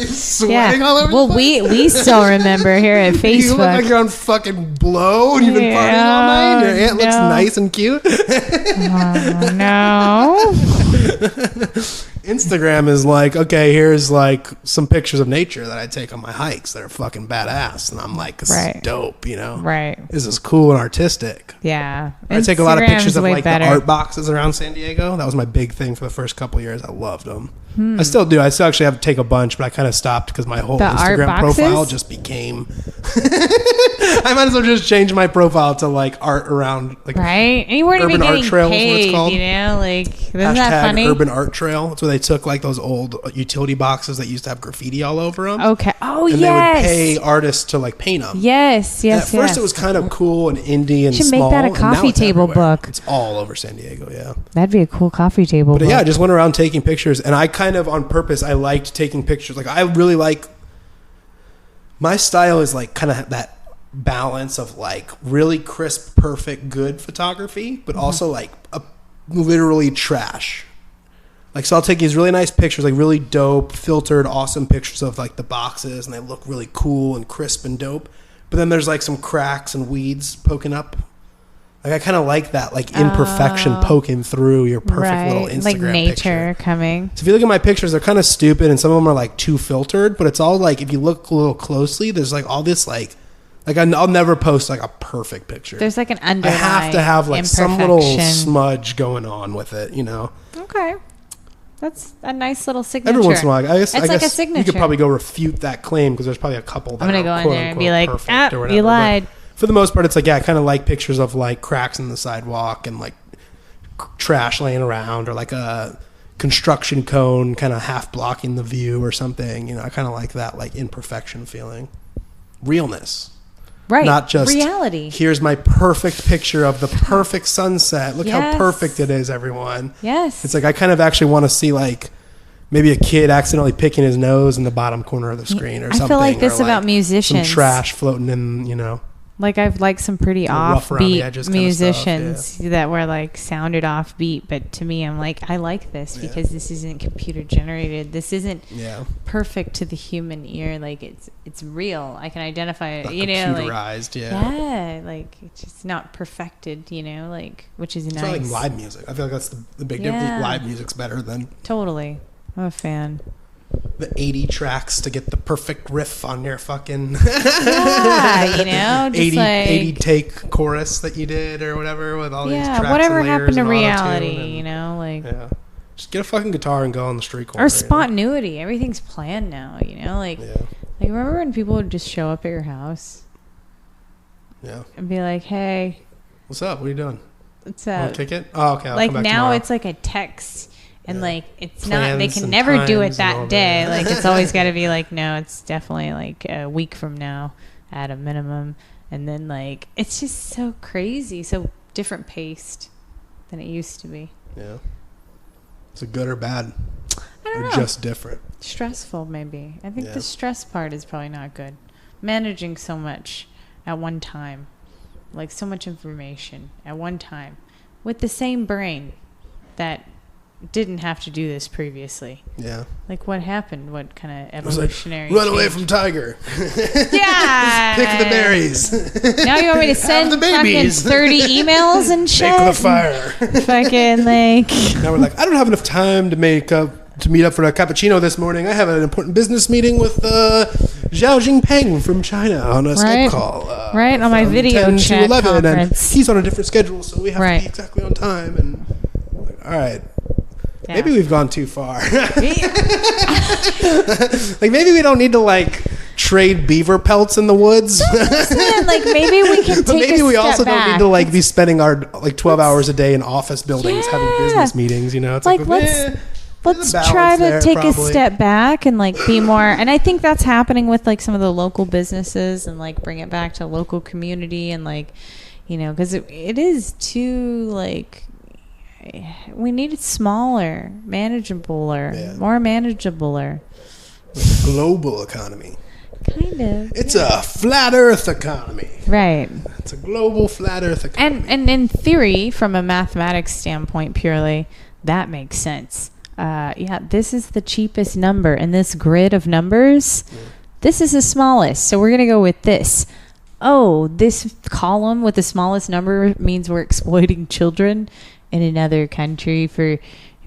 Sweating all over. Well, we still remember here at Facebook. You look like you're on fucking blow and you've been partying all night. And your aunt looks nice and cute. Oh, no. Instagram is like, okay, here's like some pictures of nature that I take on my hikes that are fucking badass, and I'm like, this is dope, you know? Right. This is cool and artistic. Yeah. I take a lot of pictures of like better. the art boxes around San Diego. That was my big thing for the first couple of years. I loved them. I still do. I still actually have to take a bunch, but I kind of stopped because my whole Instagram profile just became. I might as well just change my profile to like art around like right. And you weren't Urban even getting Art Trail paid, is what it's called. You know, like isn't Hashtag that funny? Urban Art Trail. That's where they took like those old utility boxes that used to have graffiti all over them. Okay. Oh, and yes. they would pay artists to like paint them. Yes. And at first, it was kind of cool and indie and should small. make that a coffee table book. It's all over San Diego. Yeah. That'd be a cool coffee table book. But yeah, I just went around taking pictures, and I kind of on purpose I liked taking pictures. Like I really like my style is like kind of that balance of like really crisp, perfect, good photography, but also like literally trash. Like, so I'll take these really nice pictures, like really dope, filtered, awesome pictures of like the boxes, and they look really cool and crisp and dope. But then there's like some cracks and weeds poking up. Like I kind of like that, like imperfection poking through your perfect little Instagram like nature picture. Coming. So if you look at my pictures, they're kind of stupid, and some of them are like too filtered. But it's all like, if you look a little closely, there's like all this like I'll never post like a perfect picture. There's like an underlying. I have to have like some little smudge going on with it, you know. Okay. That's a nice little signature. Every once in a while, I guess like a signature. You could probably go refute that claim because there's probably a couple that I'm gonna go in there and be like, you lied. But for the most part, it's like, yeah, I kind of like pictures of like cracks in the sidewalk and like trash laying around, or like a construction cone kind of half blocking the view or something. You know, I kind of like that like imperfection feeling, realness. Right. Not just reality. Here's my perfect picture of the perfect sunset. Look how perfect it is, everyone. Yes. It's like I kind of actually want to see like maybe a kid accidentally picking his nose in the bottom corner of the screen or something. I feel like this or about musicians. Some trash floating in, you know. Like I've liked some pretty rough around the edges offbeat kind of musicians stuff, that were like sounded offbeat, but to me, I'm like, I like this because this isn't computer generated. This isn't perfect to the human ear. Like it's real. I can identify it. Not you know, computerized, yeah, like it's just not perfected. You know, like which is it's nice. not like live music. I feel like that's the big difference. Live music's better than totally. I'm a fan. The 80 tracks to get the perfect riff on your fucking yeah, you know, just 80 take chorus that you did or whatever with all these tracks whatever and happened to and reality, and, you know, like just get a fucking guitar and go on the street corner. Or spontaneity. Everything's planned now, you know, like remember when people would just show up at your house? Yeah. And be like, "Hey, what's up? What are you doing? What's up?" Kick it? Oh, okay. I'll like come back now tomorrow. it's like a text. And like it's Plans not, they can and never do it times and all that day. that. Like it's always got to be like, no, it's definitely like a week from now at a minimum. And then like it's just so crazy, so different paced than it used to be. Yeah. Is it good or bad? I don't know. Just different. Stressful, maybe. I think the stress part is probably not good. Managing so much at one time, like so much information at one time, with the same brain that didn't have to do this previously. Yeah. Like what happened? What kind of evolutionary Run away change? from tiger. Yeah. Pick the berries. Now you want me to send the fucking babies. 30 emails and shit? Make the fire. Fucking like. Now we're like, I don't have enough time to meet up for a cappuccino this morning. I have an important business meeting with Xiao Jinping from China on a Skype call. Right, on my video 10 chat to 11, conference. and he's on a different schedule, so we have to be exactly on time. And all right. Yeah. Maybe we've gone too far. Like maybe we don't need to like trade beaver pelts in the woods. Like maybe we can take but maybe a we step also back. don't need to like be spending our like 12 hours a day in office buildings having business meetings. You know, it's like let's balance try to there, take probably. a step back and like be more. And I think that's happening with like some of the local businesses and like bring it back to local community and like, you know, because it is too like. We need it smaller, manageabler, more manageabler. Global economy. Kind of. It's a flat Earth economy. Right. It's a global flat Earth economy. And in theory, from a mathematics standpoint, purely, that makes sense. This is the cheapest number in this grid of numbers. This is the smallest, so we're gonna go with this. Oh, this column with the smallest number means we're exploiting children in another country for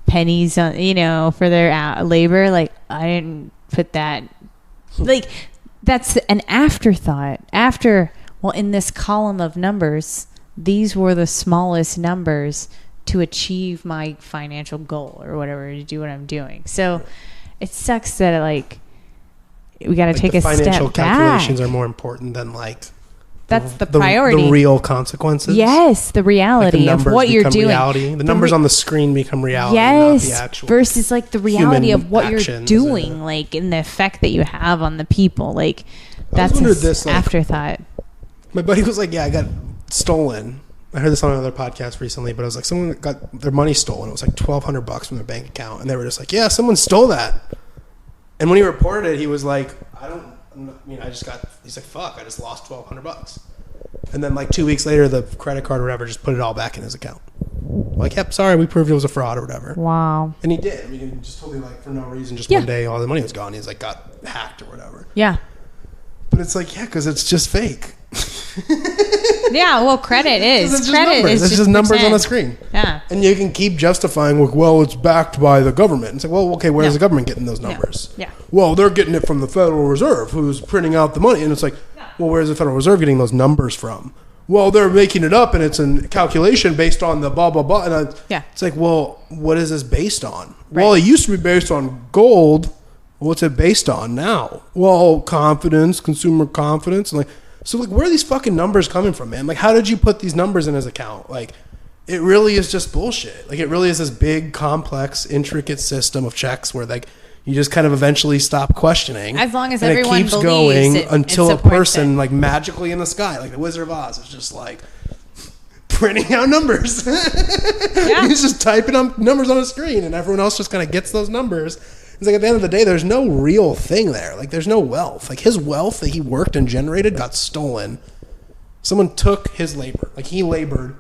pennies on, you know, for their labor. Like I didn't put that. Like that's an afterthought. In this column of numbers, these were the smallest numbers to achieve my financial goal or whatever, to do what I'm doing. So it sucks that like we got to take a step back. Financial calculations are more important than like. That's the priority. The real consequences. Yes, the reality of what you're doing. Reality. The numbers on the screen become reality, yes, not the actual versus like the reality of what you're doing, and like in the effect that you have on the people. Like that's an afterthought. My buddy was like, "Yeah, I got stolen." I heard this on another podcast recently, but it was like someone got their money stolen. It was like $1,200 from their bank account, and they were just like, "Yeah, someone stole that." And when he reported it, he was like, he's like, fuck, I just lost $1,200. And then like 2 weeks later, the credit card or whatever just put it all back in his account. Like, yep, sorry, we proved it was a fraud or whatever. Wow. And he did. I mean, he just totally like for no reason, just one day, all the money was gone. He's like got hacked or whatever. Yeah. But it's like, yeah, because it's just fake. Yeah, well, credit is. It's just credit numbers. is It's just numbers on a screen. Yeah. And you can keep justifying, like, well, it's backed by the government. It's like, well, okay, where's the government getting those numbers? Yeah. Well, they're getting it from the Federal Reserve, who's printing out the money. And it's like, well, where's the Federal Reserve getting those numbers from? Well, they're making it up, and it's a calculation based on the blah, blah, blah. And it's like, well, what is this based on? Right. Well, it used to be based on gold. What's it based on now? Well, confidence, consumer confidence. And like, so like, where are these fucking numbers coming from, man? Like, how did you put these numbers in his account? Like, it really is just bullshit. Like, it really is this big, complex, intricate system of checks where like you just kind of eventually stop questioning. As long as and everyone it keeps believes going it, until it a person like magically in the sky, like the Wizard of Oz, is just like printing out numbers. He's just typing up numbers on a screen, and everyone else just kind of gets those numbers. It's like at the end of the day, there's no real thing there. Like, there's no wealth. Like, his wealth that he worked and generated got stolen Someone took his labor. Like, he labored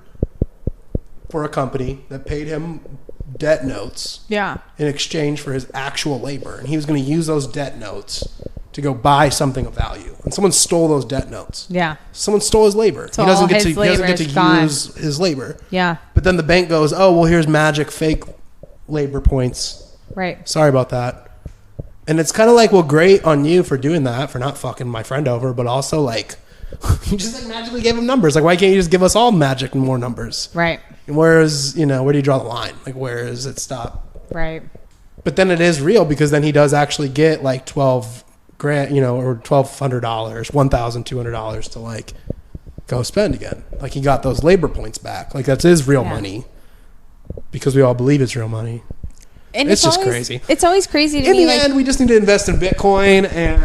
for a company that paid him debt notes in exchange for his actual labor. And he was going to use those debt notes to go buy something of value. And someone stole those debt notes. Yeah. Someone stole his labor. So he doesn't get to gone. use his labor. Yeah. But then the bank goes, oh, well, here's magic fake labor points. Right. Sorry about that. And it's kind of like, well, great on you for doing that, for not fucking my friend over, but also like, you just like magically gave him numbers. Like, why can't you just give us all magic and more numbers? Right. And whereas, you know, where do you draw the line? Like, where does it stop? Right. But then it is real, because then he does actually get like $12,000, you know, or $1,200, $1,200 to like go spend again. Like, he got those labor points back. Like, that's his real money, because we all believe it's real money. And it's just always, crazy. It's always crazy to in me. In the end, we just need to invest in Bitcoin and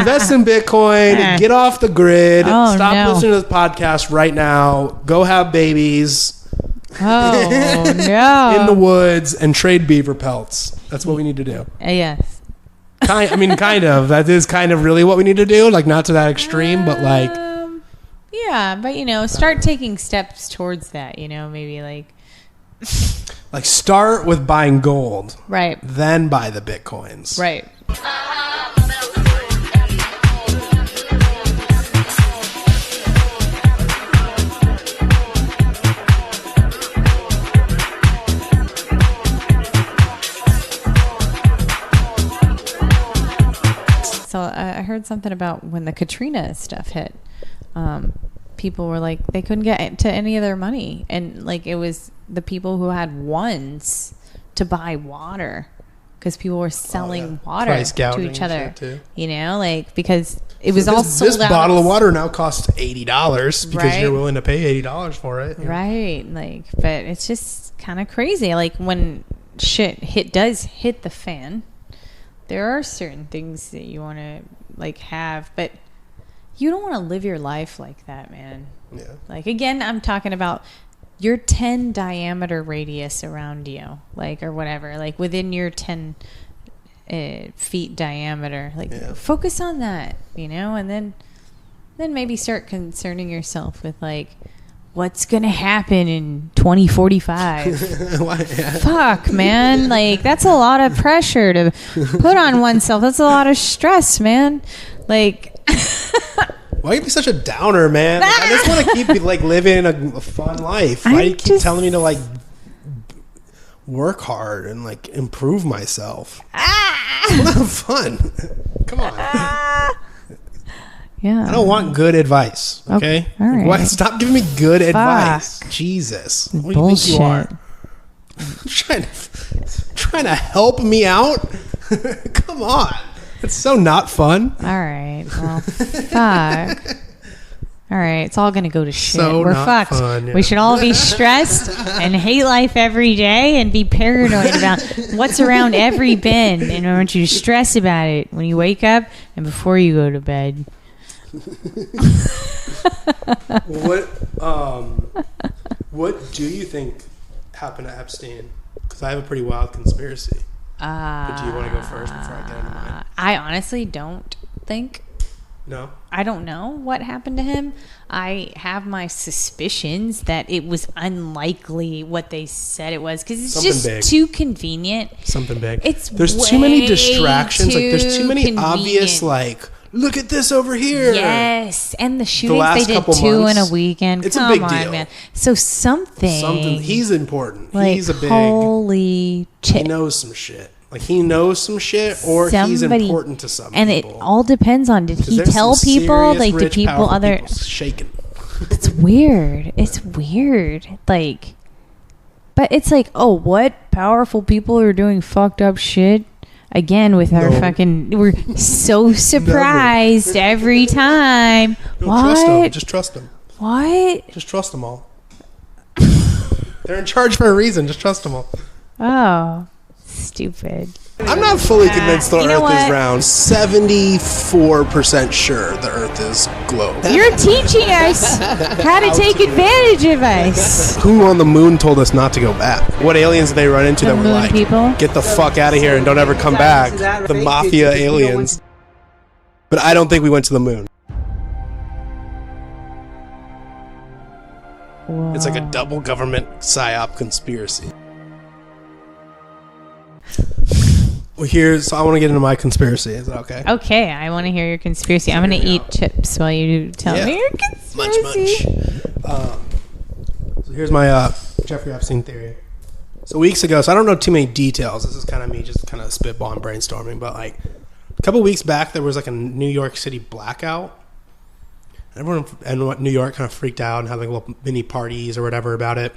invest in Bitcoin. Get off the grid. Stop listening to this podcast right now. Go have babies. Oh no! In the woods and trade beaver pelts. That's what we need to do. Yes. Kind of. That is kind of really what we need to do. Like, not to that extreme, but like. Yeah, but you know, start taking steps towards that. You know, maybe like. Like, start with buying gold. Right. Then buy the Bitcoins. Right. So I heard something about when the Katrina stuff hit. People were like, they couldn't get to any of their money. And like, it was the people who had ones to buy water, because people were selling water to each other, you know, like, because it was all sold out. This bottle of water now costs $80 because you're willing to pay $80 for it. Right. Like, but it's just kind of crazy. Like, when shit does hit the fan, there are certain things that you want to like have, but you don't want to live your life like that, man. Yeah. Like, again, I'm talking about your 10 diameter radius around you, like, or whatever, like within your 10 feet diameter. Like, focus on that, you know, and then maybe start concerning yourself with like, what's gonna happen in 2045? Fuck, man. Like, that's a lot of pressure to put on oneself. That's a lot of stress, man. Like, why you be such a downer, man? Like, I just want to keep like living a fun life. Why do you keep telling me to like work hard and like improve myself? It's not fun. Come on. Yeah. I don't want good advice. Okay. All right. Why, stop giving me good advice. Jesus. What do you think you are? trying to help me out? Come on. It's so not fun. All right. Well, fuck. All right. It's all going to go to shit. So We're not fucked. Fun, yeah. We should all be stressed and hate life every day and be paranoid about what's around every bin. And I want you to stress about it when you wake up and before you go to bed. What do you think happened to Epstein? Because I have a pretty wild conspiracy. But do you want to go first before I get into mine? I honestly don't think. No? I don't know what happened to him. I have my suspicions that it was unlikely what they said it was, because it's Something just big. too convenient. Something big. There's too many distractions. Like, there's too many convenient. obvious, like, look at this over here. Yes, and the shootings, last they did couple 2 months, in a weekend. it's a Come big on, deal. man. So something. He's important. Like, he's a big. Holy shit. He knows some shit. Like, he knows some shit, or he's important to some and people. It all depends on, did he tell people? Like, did people other? Shaking. It's weird. It's weird. Like, but it's like, oh, what powerful people are doing fucked up shit again with our fucking. We're so surprised every time. No, what? Trust them. Just trust them. What? Just trust them all. They're in charge for a reason. Just trust them all. Oh, stupid. I'm not fully convinced the You know Earth is what? round. 74% sure the Earth is globe. You're teaching us how to take advantage of us. Who on the moon told us not to go back? What aliens did they run into that were moon like, people? get the fuck out of here and don't ever come back? The mafia aliens. But I don't think we went to the moon. It's like a double government psyop conspiracy. Well, so I want to get into my conspiracy. Is that okay? Okay, I want to hear your conspiracy. I'm going to eat chips while you tell me your conspiracy. Munch. So here's my Jeffrey Epstein theory. So weeks ago, so I don't know too many details. This is kind of me just kind of spitballing, brainstorming. But like a couple weeks back, there was like a New York City blackout. Everyone in New York kind of freaked out and had like little mini parties or whatever about it.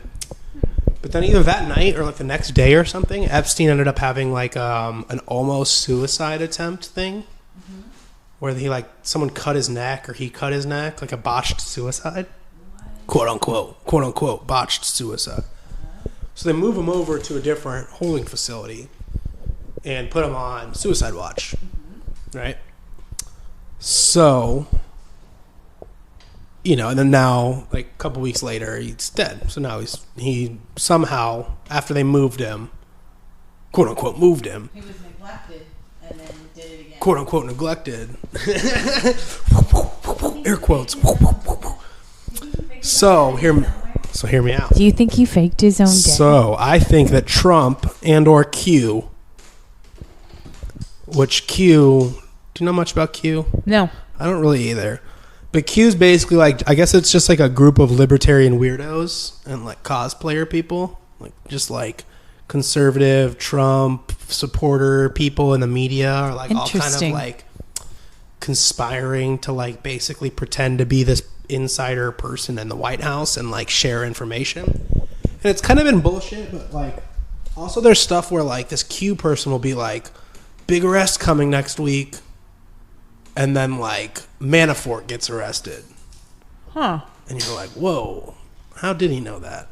But then either that night or like the next day or something, Epstein ended up having like an almost suicide attempt thing, where he like someone cut his neck or he cut his neck, like a botched suicide, quote unquote botched suicide. So they move him over to a different holding facility and put him on suicide watch, right? So, you know, and then now, like a couple weeks later, he's dead. So now he somehow, after they moved him, quote unquote moved him. He was neglected and then did it again. Quote unquote neglected. Air quotes. So hear me out. Do you think he faked his own death? So I think that Trump and or Q, which Q, do you know much about Q? No. I don't really either. But Q's basically like, I guess it's just like a group of libertarian weirdos and like cosplayer people, like just like conservative Trump supporter people in the media are like all kind of like conspiring to like basically pretend to be this insider person in the White House and like share information. And it's kind of been bullshit, but like also there's stuff where like this Q person will be like, big arrest coming next week. And then, like, Manafort gets arrested. Huh. And you're like, whoa, how did he know that?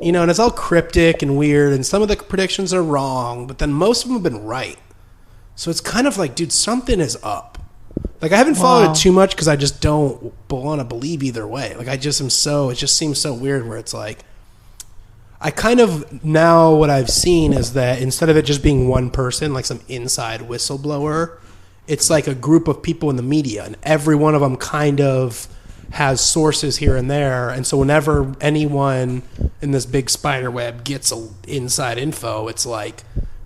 You know, and it's all cryptic and weird, and some of the predictions are wrong, but then most of them have been right. So it's kind of like, dude, something is up. Like, I haven't followed it too much because I just don't want to believe either way. Like, it just seems so weird where it's like, I kind of, now what I've seen is that instead of it just being one person, like some inside whistleblower, it's like a group of people in the media, and every one of them kind of has sources here and there. And so whenever anyone in this big spider web gets inside info, it's like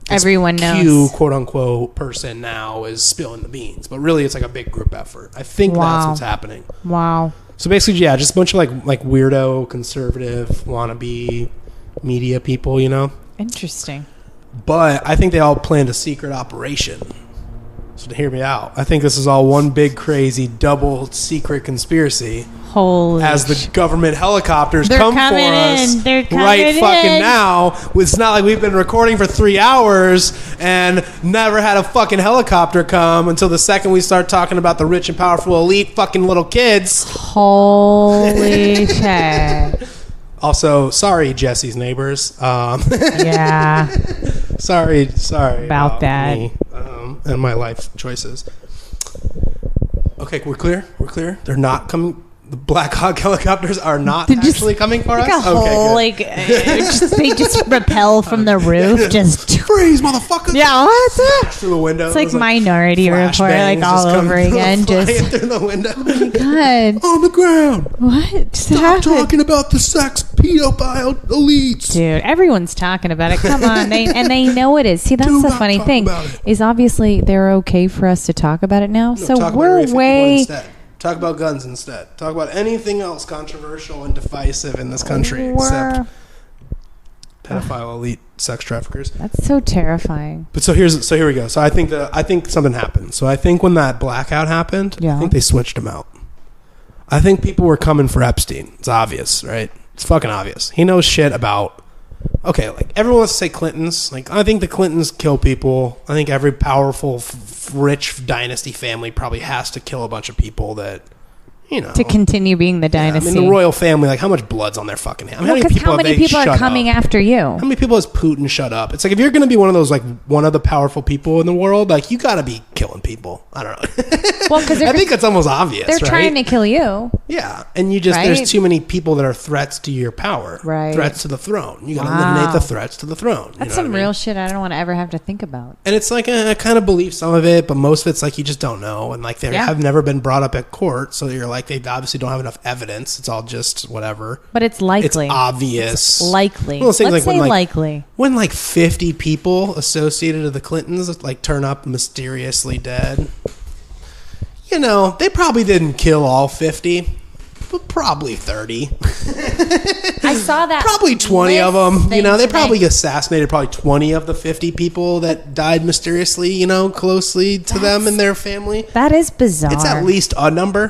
everyone knows. Q, quote unquote, person now is spilling the beans. But really, it's like a big group effort. I think that's what's happening. Wow. So basically, yeah, just a bunch of like weirdo, conservative, wannabe media people, you know? Interesting. But I think they all planned a secret operation. So to hear me out, I think this is all one big crazy double secret conspiracy. Holy as the government helicopters They're come for coming us in. They're coming right fucking in. now. It's not like we've been recording for 3 hours and never had a fucking helicopter come until the second we start talking about the rich and powerful elite fucking little kids. Holy shit. Also, sorry, Jessy's neighbors. Yeah. Sorry about that. Me, and my life choices. Okay, we're clear. They're not coming. The Black Hawk helicopters are not actually coming for like us. A whole, they just repel from the roof. Just freeze, motherfucker. Yeah, what's that? Through the window. It's like Minority Report, like all over again. Just through the window. Oh my god. On the ground. What? Stop talking about the sex pedophile elites. Dude, everyone's talking about it. Come on, they know it is. See, that's the funny thing. Is obviously they're okay for us to talk about it now. No, so we're way. Talk about guns instead. Talk about anything else controversial and divisive in this country except pedophile elite sex traffickers. That's so terrifying. But here we go. So I think something happened. So I think when that blackout happened, I think they switched him out. I think people were coming for Epstein. It's obvious, right? It's fucking obvious. He knows shit about. Okay, like everyone wants to say Clintons. Like I think the Clintons kill people. I think every powerful, rich dynasty family probably has to kill a bunch of people that, you know, to continue being the dynasty. I mean, the royal family. Like how much blood's on their fucking hands? How many people are coming after you? How many people has Putin shut up? It's like if you're going to be one of those like one of the powerful people in the world, like you got to be killing people. I don't know. Well, because I think it's almost obvious. They're right? trying to kill you. Yeah, and you just there's too many people that are threats to your power, right? Threats to the throne. You got to eliminate the threats to the throne. That's some real shit. I don't want to ever have to think about. And it's like I kind of believe some of it, but most of it's like you just don't know, and like they have never been brought up at court, so you're like they obviously don't have enough evidence. It's all just whatever. But it's likely. It's obvious. It's likely. Well, Let's say likely. When like 50 people associated with the Clintons like turn up mysteriously dead. You know, they probably didn't kill all 50, but probably 30. I saw that. Probably 20 of them. You know, they probably assassinated probably 20 of the 50 people that died mysteriously, you know, closely to them and their family. That is bizarre. It's at least a number.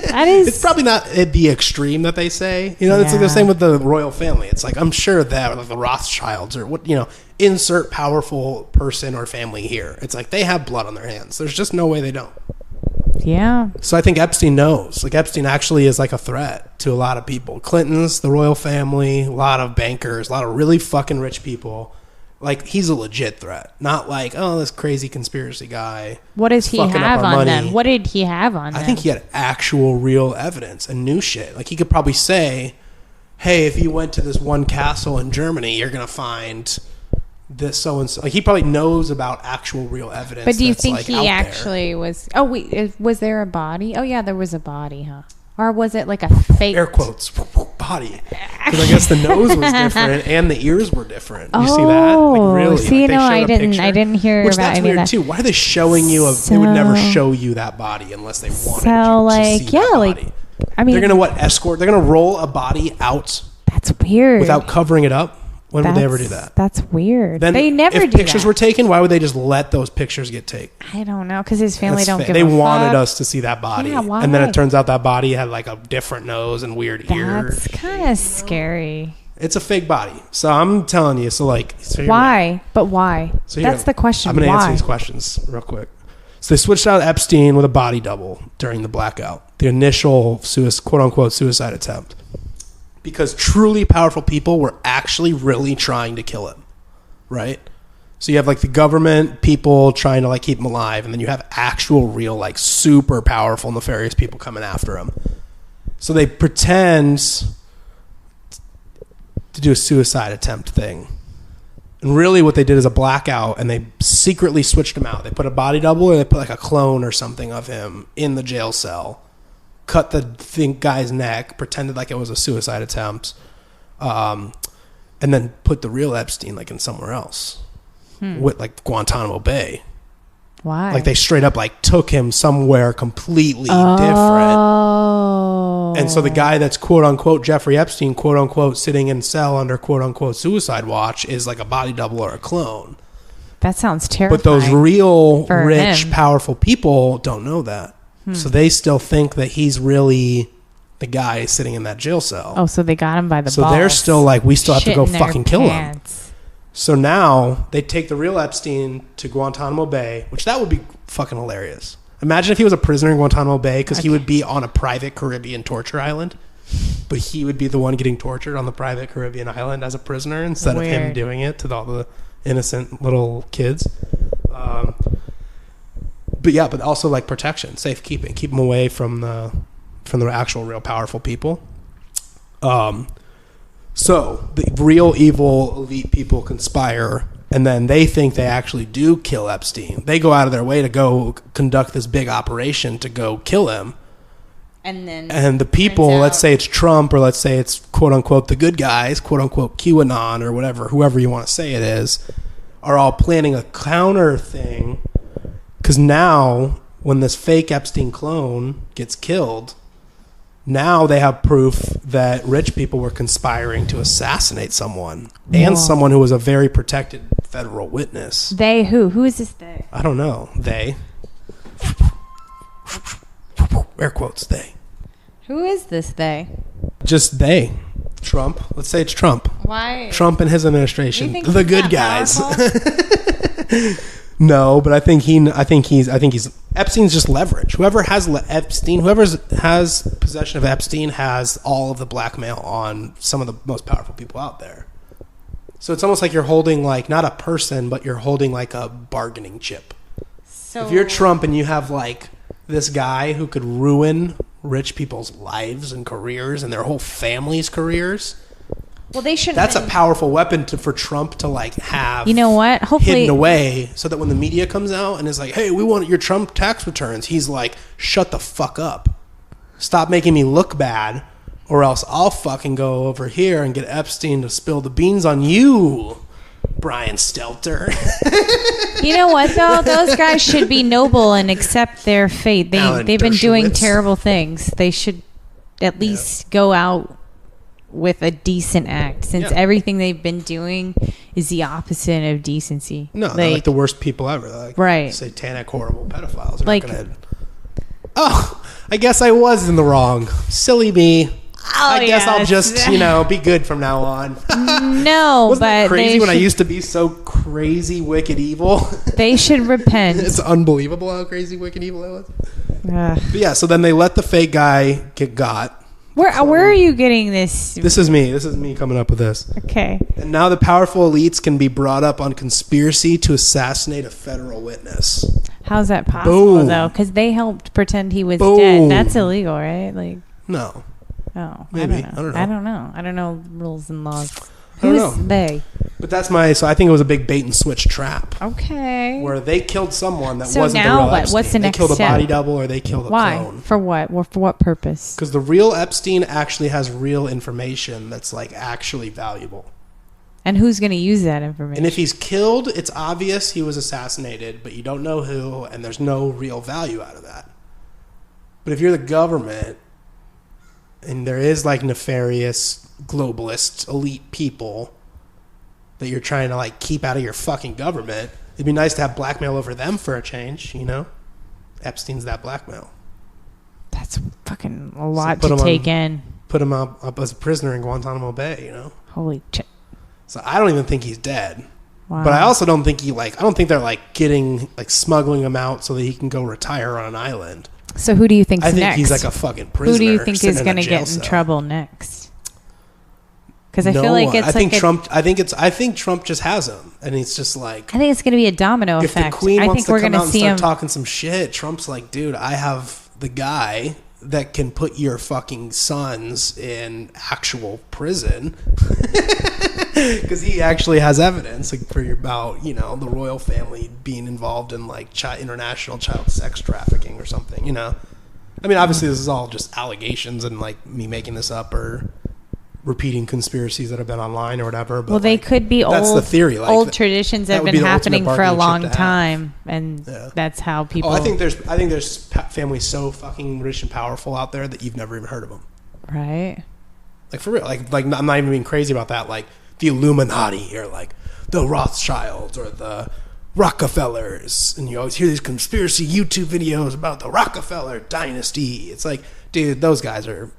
That is. It's probably not at the extreme that they say. You know, it's like the same with the royal family. It's like, I'm sure that, like the Rothschilds or what, you know, insert powerful person or family here. It's like they have blood on their hands. There's just no way they don't. Yeah. So I think Epstein knows. Like Epstein actually is like a threat to a lot of people. Clintons, the royal family, a lot of bankers, a lot of really fucking rich people. Like he's a legit threat. Not like, oh, this crazy conspiracy guy. What does he have on them? What did he have on them? I think he had actual real evidence and new shit. Like he could probably say, hey, if you went to this one castle in Germany, you're going to find this so and so. Like he probably knows about actual real evidence. But do you think he actually was? Oh wait, was there a body? Oh yeah, there was a body, huh? Or was it like a fake? Air quotes, body. Because I guess the nose was different and the ears were different. You see that? Like really? See, like no, I didn't. I didn't hear Which about that's any weird of that too. Why are they showing you? They would never show you that body unless they wanted you to see that body. I mean, they're gonna escort? They're gonna roll a body out. That's weird. Without covering it up. When would they ever do that? That's weird. Then they never if do pictures that. were taken, why would they just let those pictures get taken? I don't know, because his family don't give They a fuck. wanted us to see that body. Yeah, why? And then it turns out that body had like a different nose and weird ears. That's kind of scary. It's a fake body. So I'm telling you. So like, why? But why? That's the question. I'm going to why? answer these questions real quick. So they switched out Epstein with a body double during the blackout, the initial quote unquote suicide attempt. Because truly powerful people were actually really trying to kill him, right? So you have like the government people trying to like keep him alive, and then you have actual real like super powerful nefarious people coming after him. So they pretend to do a suicide attempt thing. And really what they did is a blackout, and they secretly switched him out. They put a body double, or they put like a clone or something of him in the jail cell. Cut the guy's neck, pretended like it was a suicide attempt, and then put the real Epstein like in somewhere else, with like Guantanamo Bay. Why? Like they straight up like took him somewhere completely different. And so the guy that's quote unquote Jeffrey Epstein, quote unquote, sitting in cell under quote unquote suicide watch is like a body double or a clone. That sounds terrifying. But those real rich, him. powerful people don't know that. So they still think that he's really the guy sitting in that jail cell. Oh, so they got him by the balls. So they're still like, we still have to go Shitting their fucking kill him. pants. So now they take the real Epstein to Guantanamo Bay, which that would be fucking hilarious. Imagine if he was a prisoner in Guantanamo Bay, because he would be on a private Caribbean torture island, but he would be the one getting tortured on the private Caribbean island as a prisoner instead of him doing it to all the innocent little kids. But yeah, but also like protection, safekeeping, keep them away from the actual real powerful people. So the real evil elite people conspire, and then they think they actually do kill Epstein. They go out of their way to go conduct this big operation to go kill him. And the people, let's say it's Trump, or let's say it's quote unquote the good guys, quote unquote QAnon or whatever, whoever you want to say it is, are all planning a counter thing. Because now, when this fake Epstein clone gets killed, now they have proof that rich people were conspiring to assassinate someone. And someone who was a very protected federal witness. They who? Who is this they? I don't know. They. Air quotes, they. Who is this they? Just they. Trump. Let's say it's Trump. Why? Trump and his administration. You think The he's good that guys. No, but I think he's Epstein's just leverage. Whoever has possession of Epstein has all of the blackmail on some of the most powerful people out there. So it's almost like you're holding like not a person, but you're holding like a bargaining chip. So if you're Trump and you have like this guy who could ruin rich people's lives and careers and their whole family's careers, well, they shouldn't. That's a powerful weapon for Trump to like have. You know what? Hopefully hidden away, so that when the media comes out and is like, "Hey, we want your Trump tax returns," he's like, "Shut the fuck up! Stop making me look bad, or else I'll fucking go over here and get Epstein to spill the beans on you, Brian Stelter." You know what though? Those guys should be noble and accept their fate. They've been doing terrible things. They should at least go out with a decent act, since everything they've been doing is the opposite of decency. No, they're like the worst people ever. They're like right. Satanic, horrible pedophiles. They're not gonna... Oh, I guess I was in the wrong. Silly me. I guess I'll just, be good from now on. No, Wasn't that but crazy when I used to be so crazy, wicked, evil? They should repent. It's unbelievable how crazy, wicked, evil I was. But yeah, so then they let the fake guy get got. Where are you getting this? This is me. This is me coming up with this. Okay. And now the powerful elites can be brought up on conspiracy to assassinate a federal witness. How's that possible, though? Because they helped pretend he was dead. That's illegal, right? Like no. Oh, maybe. I don't know. I don't know rules and laws. I don't know. Who's they? But that's so I think it was a big bait and switch trap. Okay. Where they killed someone that so wasn't now the real what? Epstein. What's the next They killed step? a body double or they killed a clone. For what? For what purpose? Because the real Epstein actually has real information that's like actually valuable. And who's going to use that information? And if he's killed, it's obvious he was assassinated, but you don't know who, and there's no real value out of that. But if you're the government, and there is like nefarious, globalist, elite people that you're trying to like keep out of your fucking government, it'd be nice to have blackmail over them for a change, Epstein's that blackmail. That's fucking a lot to take in. Put him up as a prisoner in Guantanamo Bay, Holy shit. So I don't even think he's dead. Wow. But I also don't think I don't think they're like smuggling him out so that he can go retire on an island. So who do you think's next? I think next? he's like a fucking prisoner. Who do you think is going to get in trouble next? Because I feel like it's I think Trump just has him, and it's just like I think it's going to be a domino if effect. the Queen I wants think we're to come going out to and see start him talking some shit. Trump's like, dude, I have the guy that can put your fucking sons in actual prison because he actually has evidence about the royal family being involved in like international child sex trafficking or something. I mean, obviously this is all just allegations and like me making this up or repeating conspiracies that have been online or whatever. But they could be that's old. The theory. Old traditions have been happening for a long time, and that's how people. Oh, I think there's families so fucking rich and powerful out there that you've never even heard of them. Right. Like for real. Like I'm not even being crazy about that. Like the Illuminati or like the Rothschilds or the Rockefellers, and you always hear these conspiracy YouTube videos about the Rockefeller dynasty. It's like, dude, those guys are.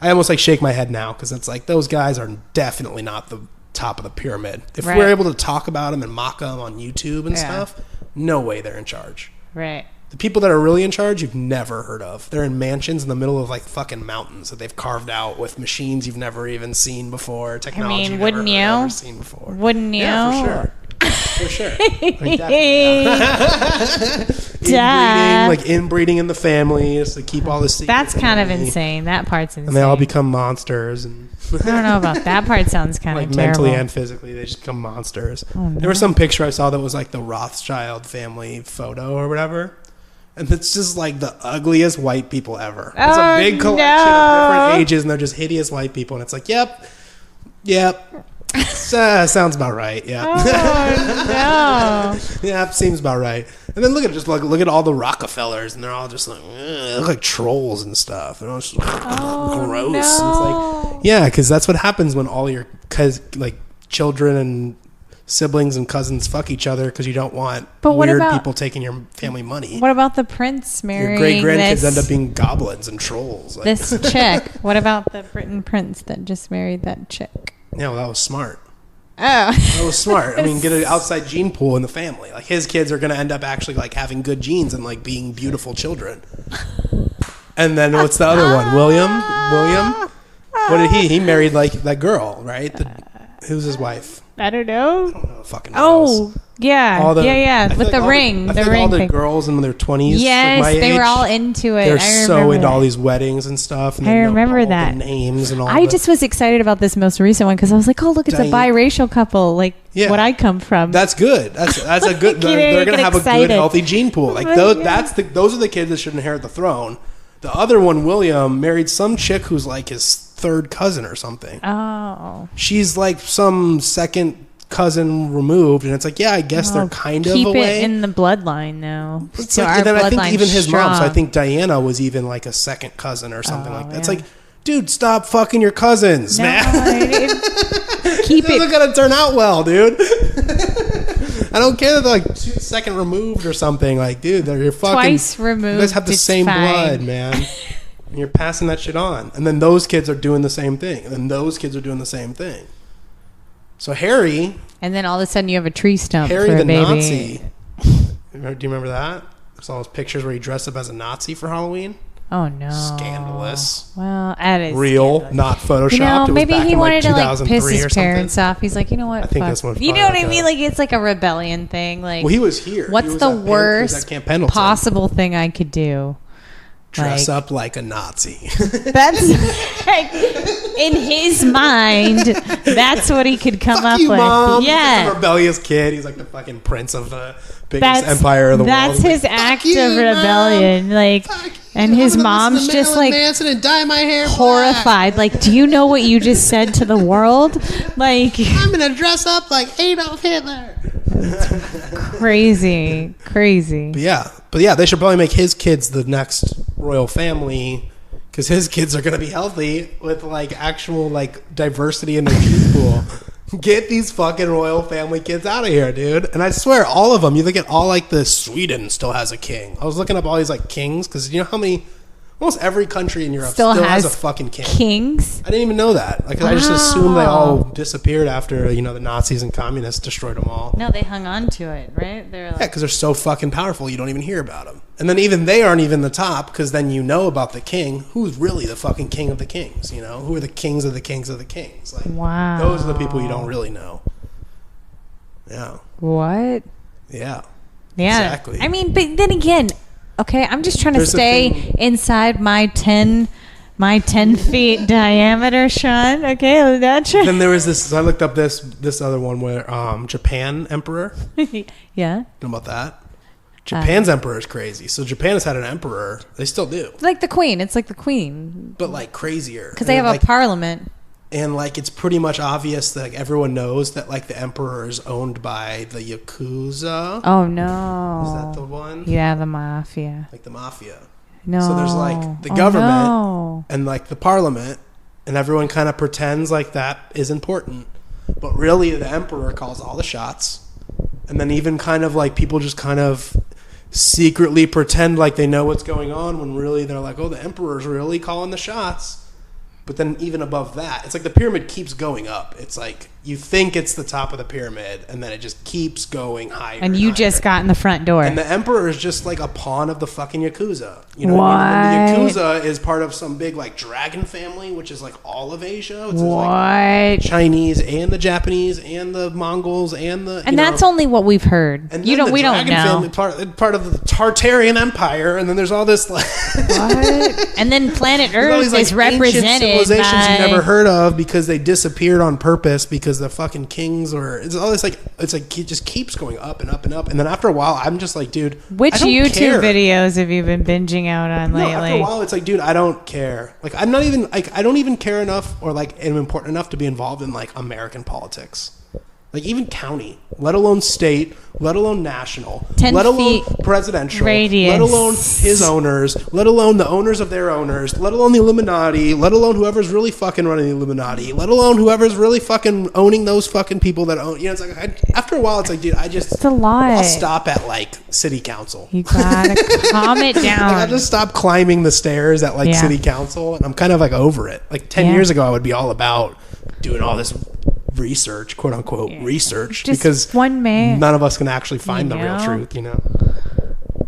I almost like shake my head now because it's like those guys are definitely not the top of the pyramid. If we're able to talk about them and mock them on YouTube and stuff, no way they're in charge. Right. The people that are really in charge, you've never heard of. They're in mansions in the middle of like fucking mountains that they've carved out with machines you've never even seen before, technology you've never seen before. Wouldn't you? Yeah, for sure. For sure. Inbreeding in the families to keep all the secrets. That's kind of insane. That part's insane. And they all become monsters. And I don't know about that part. Sounds kind of terrible. Mentally and physically, they just become monsters. Oh, no. There was some picture I saw that was like the Rothschild family photo or whatever. And it's just like the ugliest white people ever. It's a big collection of different ages, and they're just hideous white people. And it's like, yep. Sounds about right. Yeah. Oh no. Yeah, seems about right. And then look at all the Rockefellers, and they're all just like they look like trolls and stuff. They're all just gross. No. It's like because that's what happens when all your children and siblings and cousins fuck each other because you don't want weird people taking your family money. What about the prince marrying your great grandkids end up being goblins and trolls? This chick. What about the Britain prince that just married that chick? Yeah, well, that was smart. Oh. That was smart. I mean, get an outside gene pool in the family. Like his kids are going to end up actually like having good genes and like being beautiful children. And then what's the other one? William? What did he? He married like that girl, right? Who's his wife? I don't know. Fucking knows. Yeah, with the ring. I feel like all the girls in their 20s, yes, like my they age, were all into it. They're I so remember into that. all these weddings and stuff. And I they know remember all that. the names and all. I just was excited about this most recent one because I was like, "Oh, look, it's a biracial couple, like what I come from." That's good. That's a good. They're gonna have excited. a good, healthy gene pool. Like those, those are the kids that should inherit the throne. The other one, William, married some chick who's like his third cousin or something. Oh, she's like some second cousin removed, and it's like, yeah, I guess they're kind of keep a way it in the bloodline now. It's so like, our and then I think even his strong. mom. So I think Diana was even like a second cousin or something like that. It's like, dude, stop fucking your cousins, man. Keep it. It's gonna turn out well, dude. I don't care that they're like second removed or something. Like, dude, you're fucking twice removed. You guys have the same blood, man. And you're passing that shit on, and then those kids are doing the same thing, and then those kids are doing the same thing. So Harry, and then all of a sudden you have a tree stump Harry for the a baby. Nazi. Do you remember that? There's all those pictures where he dressed up as a Nazi for Halloween. Oh no! Scandalous. Well, that is real, scandalous. not photoshopped. You know, maybe he wanted to like piss his or parents off. He's like, you know what? I think Fuck. that's what. You know what I mean? Like it's like a rebellion thing. Like, well, he was here. What's he was the at worst Camp Pendleton. possible thing I could do? Dress up like a Nazi. That's like, in his mind. That's what he could come up you, with. Mom. Yeah, He's a rebellious kid. He's like the fucking prince of the biggest empire of the world. That's his like, act you, of rebellion. Mom. Like, and his mom's just like Manson and dye my hair horrified. Like, do you know what you just said to the world? Like, I'm gonna dress up like Adolf Hitler. crazy. But yeah, they should probably make his kids the next royal family, because his kids are gonna be healthy with like actual like diversity in their gene pool. Get these fucking royal family kids out of here, dude. And I swear, all of them. You look at all like the Sweden still has a king. I was looking up all these like kings, because you know how many. Almost every country in Europe still has a fucking king. Kings? I didn't even know that. Like, I just assumed they all disappeared after, the Nazis and communists destroyed them all. No, they hung on to it, right? They're like, Yeah, because they're so fucking powerful, you don't even hear about them. And then even they aren't even the top, because then you know about the king. Who's really the fucking king of the kings, Who are the kings of the kings of the kings? Like, wow. Those are the people you don't really know. Yeah. What? Yeah. Yeah. Exactly. I mean, but then again, okay, I'm just trying to There's a stay thing- inside my 10 feet diameter, Sean. Okay, that's Then there was this. I looked up this other one where Japan emperor. Yeah. Know about that? Japan's emperor is crazy. So Japan has had an emperor. They still do, Like the queen. It's like the queen. but like crazier. Because they have a parliament. And like it's pretty much obvious that like, everyone knows that like the emperor is owned by the Yakuza. Oh no. Is that the one? Yeah, the mafia. Like the mafia. No. So there's like the Oh, government no. and like the parliament, and everyone kind of pretends like that is important. But really the emperor calls all the shots. And then even kind of like people just kind of secretly pretend like they know what's going on when really they're like, oh, the emperor's really calling the shots. But then even above that, it's like the pyramid keeps going up. It's like you think it's the top of the pyramid, and then it just keeps going higher. And you just got in the front door. And the emperor is just like a pawn of the fucking Yakuza. You know what I mean? And the Yakuza is part of some big like dragon family, which is like all of Asia. It's like Chinese and the Japanese and the Mongols and the And that's only what we've heard. and We don't know. family, part of the Tartarian Empire, and then there's all this like What? And then planet there's all Earth these, like, is represented ancient civilizations by you never heard of because they disappeared on purpose because the fucking kings or it's all this like it's like it just keeps going up and up and up, and then after a while I'm just like, dude, Which I don't YouTube care. videos have you been binging out on No, lately? after a while it's like, dude, I don't care. Like I'm not even like I don't even care enough or like am important enough to be involved in like American politics. Like even county, let alone state, let alone national, 10 let alone feet presidential, radius. let alone his owners, let alone the owners of their owners, let alone the Illuminati, let alone whoever's really fucking running the Illuminati, let alone whoever's really fucking owning those fucking people that own. It's like after a while, it's like, dude, It's a lot. I'll stop at like city council. You gotta calm it down. Like, I'll just stop climbing the stairs at like Yeah. city council, and I'm kind of like over it. Like 10 years ago, I would be all about doing all this research, quote unquote research, Just because one man. none of us can actually find the real truth,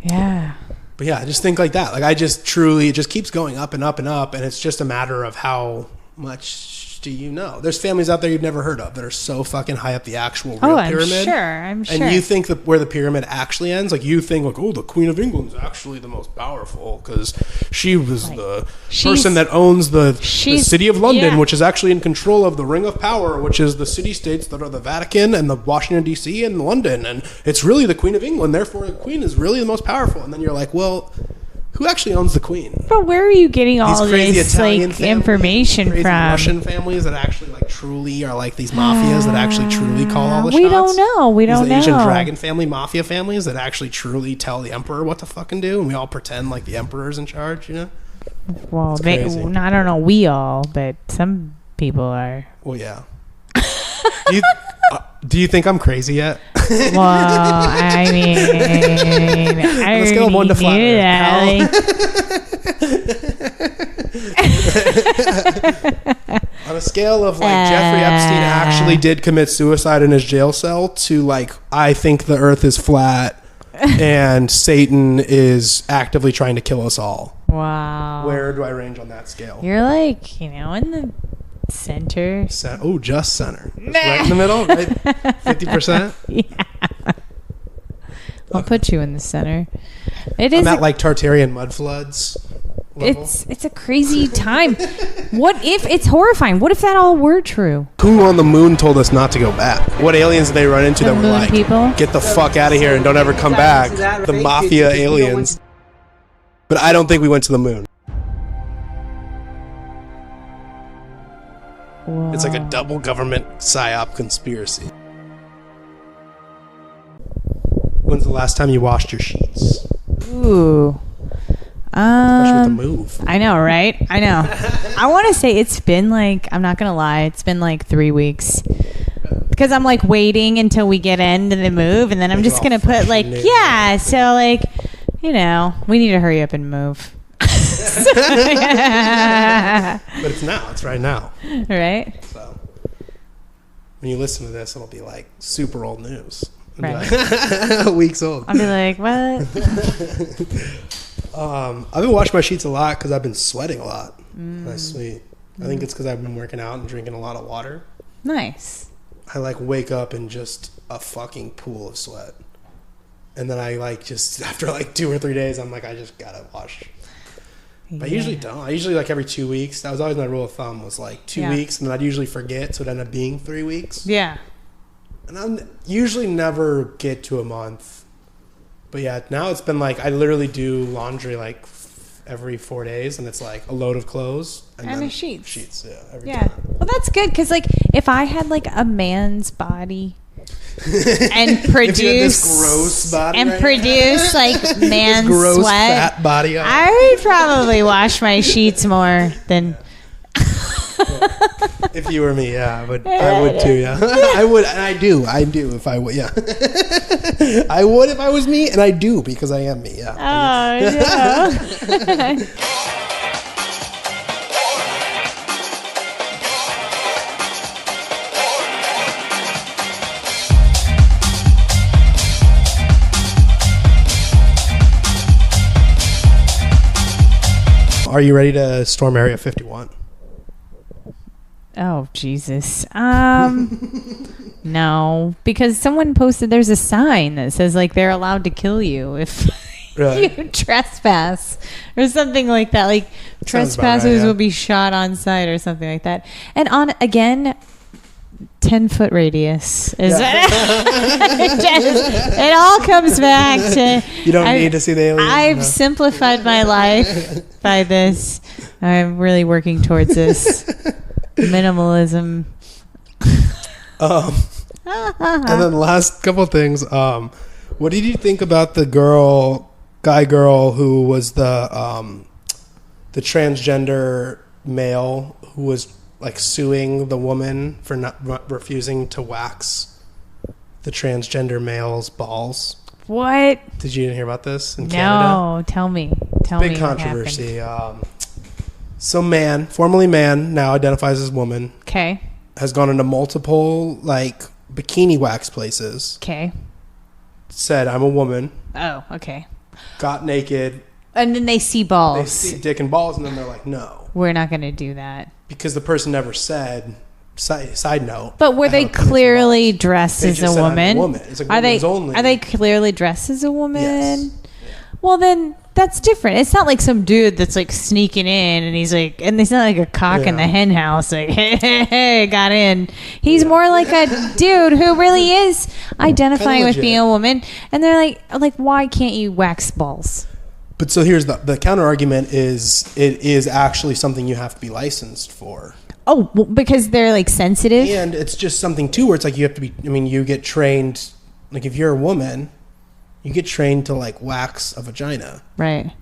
Yeah. But yeah, I just think like that. Like I just truly, it just keeps going up and up and up, and it's just a matter of how much do you know? There's families out there you've never heard of that are so fucking high up the actual real pyramid. I'm sure. And you think that where the pyramid actually ends, like you think like, oh, the Queen of England's actually the most powerful because she was the person that owns the city of London, which is actually in control of the Ring of Power, which is the city-states that are the Vatican and the Washington, D.C. and London. And it's really the Queen of England. Therefore, the Queen is really the most powerful. And then you're like, well, who actually owns the Queen? But where are you getting all this Italian like information crazy from? Russian families that actually like truly are like these mafias that actually truly call all the shots. We don't know. We don't know. These Asian dragon family mafia families that actually truly tell the emperor what to fucking do, and we all pretend like the emperor's in charge. You know? Well, I don't know. We all, but some people are. Well, yeah. Do you think I'm crazy yet? Well, I mean, I on a scale of 1 to 5, on a scale of like Jeffrey Epstein actually did commit suicide in his jail cell to like I think the Earth is flat and Satan is actively trying to kill us all. Wow. Where do I range on that scale? You're like, in the center. Just center. Right in the middle, right? 50%? Yeah. I'll put you in the center. I'm at like Tartarian mud floods level. It's a crazy time. What if it's horrifying? What if that all were true? Who on the moon told us not to go back? What aliens did they run into that were like, people? Get the fuck out of here and don't ever come back? The mafia aliens. But I don't think we went to the moon. Whoa. It's like a double government psyop conspiracy. When's the last time you washed your sheets? Ooh. Especially with the move. I know, right? I know. I want to say it's been like, I'm not going to lie, it's been like 3 weeks. Because I'm like waiting until we get into the move, and then I'm just going to put like, yeah, so like, we need to hurry up and move. But it's now. It's right now. Right? So when you listen to this, it'll be like super old news. Right. Like weeks old. I'll be like, what? I've been washing my sheets a lot because I've been sweating a lot. That's sweet. I think it's because I've been working out and drinking a lot of water. Nice. I like wake up in just a fucking pool of sweat. And then I like just after like 2 or 3 days, I'm like, I just gotta wash. But I usually don't. I usually like every 2 weeks. That was always my rule of thumb was like 2 weeks, and then I'd usually forget, so it'd end up being 3 weeks. Yeah. And I usually never get to a month. But yeah, now it's been like I literally do laundry like every 4 days, and it's like a load of clothes and then sheets. Sheets, yeah. Every yeah. time. Well, that's good because like if I had like a man's body and produce this gross body and right produce like man's this gross, sweat, fat body, I would probably wash my sheets more than. If you were me, yeah, I would too, yeah. I would, and I do if I would, yeah. I would if I was me, and I do because I am me, yeah. Oh, yeah. Are you ready to storm Area 51? Oh, Jesus. No, because someone posted there's a sign that says like they're allowed to kill you if you trespass or something like that. Like trespassers will be shot on sight or something like that. And on again, 10-foot radius is it all comes back to you don't need to see the aliens. I've simplified my life by this. I'm really working towards this minimalism. And then the last couple things. What did you think about the guy girl who was the transgender male who was like suing the woman for not refusing to wax the transgender male's balls? What? Did you hear about this in Canada? No, tell me. Big controversy. So formerly man, now identifies as woman. Okay. Has gone into multiple like bikini wax places. Okay. Said I'm a woman. Oh, okay. Got naked And then they see They balls. see dick and balls, and then they're like, no, We're not going to do that. because the person never said. Side note. But were they clearly dressed They as just a said I'm a woman? woman. It's like are they women's only. Are they clearly dressed as a woman? Yes. Well, then that's different. It's not like some dude that's like sneaking in and he's like, and it's not like a cock in the hen house, like, hey, got in. He's more like a dude who really is identifying with being a woman. And they're like, why can't you wax balls? But so here's the counter argument is it is actually something you have to be licensed for. Oh, well, because they're like sensitive? And it's just something too where it's like you have to be, I mean, you get trained, like if you're a woman, you get trained to like wax a vagina. Right.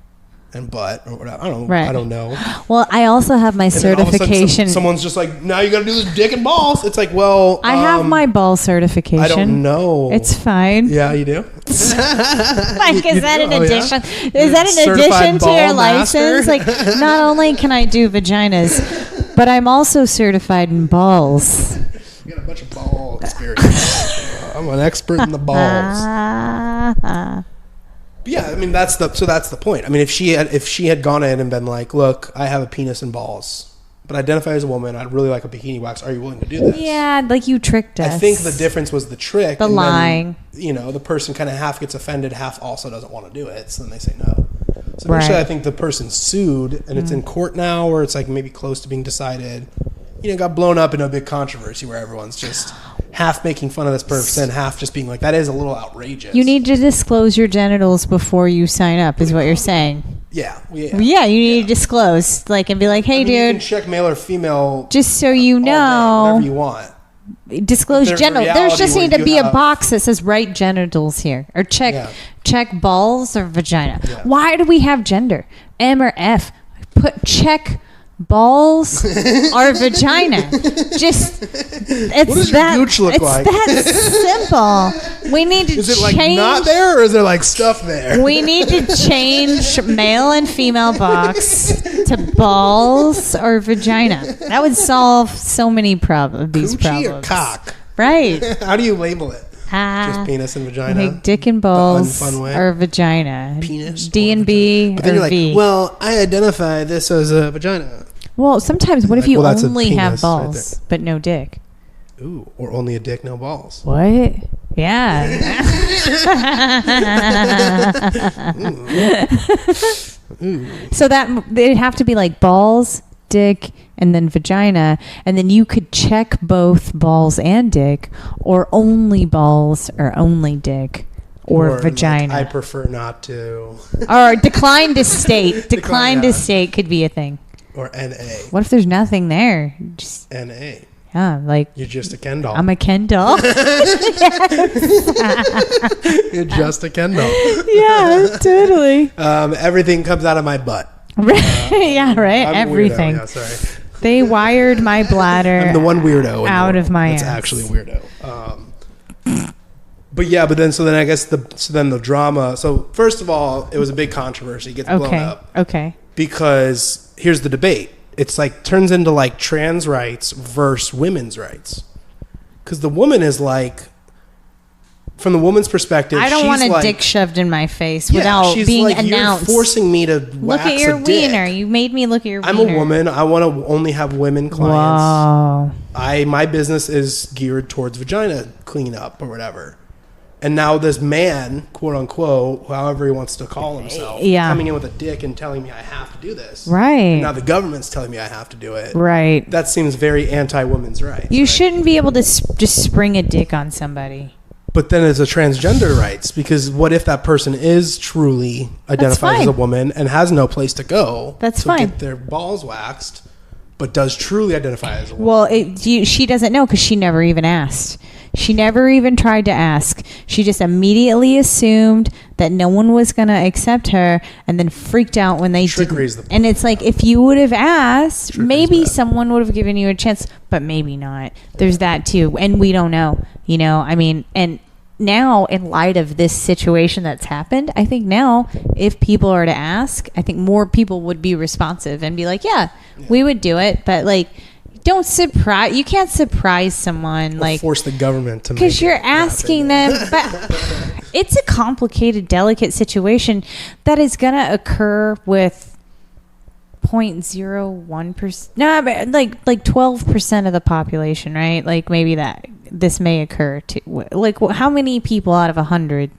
And butt or whatever. I don't know. Right. I don't know. Well, I also have my And then all of a sudden certification. someone's just like, now you got to do this dick and balls. It's like, well, I have my ball certification. I don't know. It's fine. Yeah, you do. Like, is that an Oh, yeah? addition? You're Is that an certified addition to your ball license? master? Like, not only can I do vaginas, but I'm also certified in balls. You got a bunch of ball experience. I'm an expert in the balls. But yeah, I mean that's the point. I mean, if she had gone in and been like, look, I have a penis and balls, but I identify as a woman. I'd really like a bikini wax. Are you willing to do this? Yeah, like you tricked us. I think the difference was the trick. The and lying. Then, the person kind of half gets offended, half also doesn't want to do it. So then they say no. So Right. eventually I think the person sued, and it's in court now, or it's like maybe close to being decided. Got blown up in a big controversy where everyone's just half making fun of this person, half just being like, that is a little outrageous. You need to disclose your genitals before you sign up, is what you're saying. Yeah. Yeah, you need to disclose, like, and be like, hey, I mean, you can dude, check male or female. just so you all day, know, whatever you want. disclose But there's a genitals. There's just reality need to where be you a have- box that says right genitals here, or check balls or vagina. Yeah. Why do we have gender? M or F? Check balls or vagina. Just it's What does your that. gooch look it's like? that simple. We need to Is it like change. not there, or is there like stuff there? We need to change male and female box to balls or vagina. That would solve so many these Coochie problems. or cock? Right. How do you label it? Just penis and vagina. Like dick and balls The unfun way. or vagina. Penis D and B But then or you're like, V. well, I identify this as a vagina. Well, sometimes what if Like, you well, that's a only have penis right balls but no dick? Ooh, or only a dick, no balls. What? Yeah. So that they'd have to be like balls, dick, and then vagina, and then you could check both balls and dick, or only balls or only dick. Or vagina. Like, I prefer not to. Or decline to state. Decline to yeah. state could be a thing. Or NA. What if there's nothing there? Just NA. yeah, like You're just a Ken doll. I'm a Ken doll. You're just a Ken doll. Yeah, totally. Everything comes out of my butt. Right. Yeah, right. I'm a weirdo. Everything. Yeah, sorry. They wired my bladder. I'm the one weirdo out of my that's ass. actually weirdo. But yeah, then I guess the drama. So first of all, it was a big controversy. It gets blown up. Okay. Because here's the debate. It's like turns into like trans rights versus women's rights. Because the woman is like, from the woman's perspective, I don't want a like, dick shoved in my face yeah, without she's being like, announced. You're forcing me to Look wax at your a dick. wiener. You made me look at your I'm wiener. a woman. I want to only have women clients. Wow. My business is geared towards vagina cleanup or whatever. And now this man, quote unquote, however he wants to call himself, coming in with a dick and telling me I have to do this. Right. And now the government's telling me I have to do it. Right. That seems very anti-women's rights. You shouldn't be able to just spring a dick on somebody. But then it's a transgender rights, because what if that person is truly identified as a woman and has no place to go That's to fine. get their balls waxed, but does truly identify as a woman? Well, she doesn't know because she never even asked. She never even tried to ask. She just immediately assumed that no one was going to accept her, and then freaked out when they Trickery's didn't. the And it's like, if you would have asked, maybe someone would have given you a chance, but maybe not. There's that too. And we don't know, I mean, and now in light of this situation that's happened, I think now if people are to ask, I think more people would be responsive and be like, yeah, we would do it. But like, don't surprise. You can't surprise someone Or like force the government to, because you're asking them. But it's a complicated, delicate situation that is going to occur with 0.01%. No, but like 12% of the population, right? Like maybe that this may occur to. Like how many people out of 100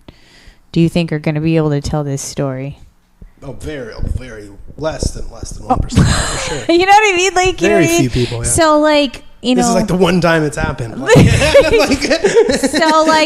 do you think are going to be able to tell this story? Oh, very less than 1% for sure. You know what I mean? Like very few people. Yeah. So like you know, this is like the one time it's happened. So like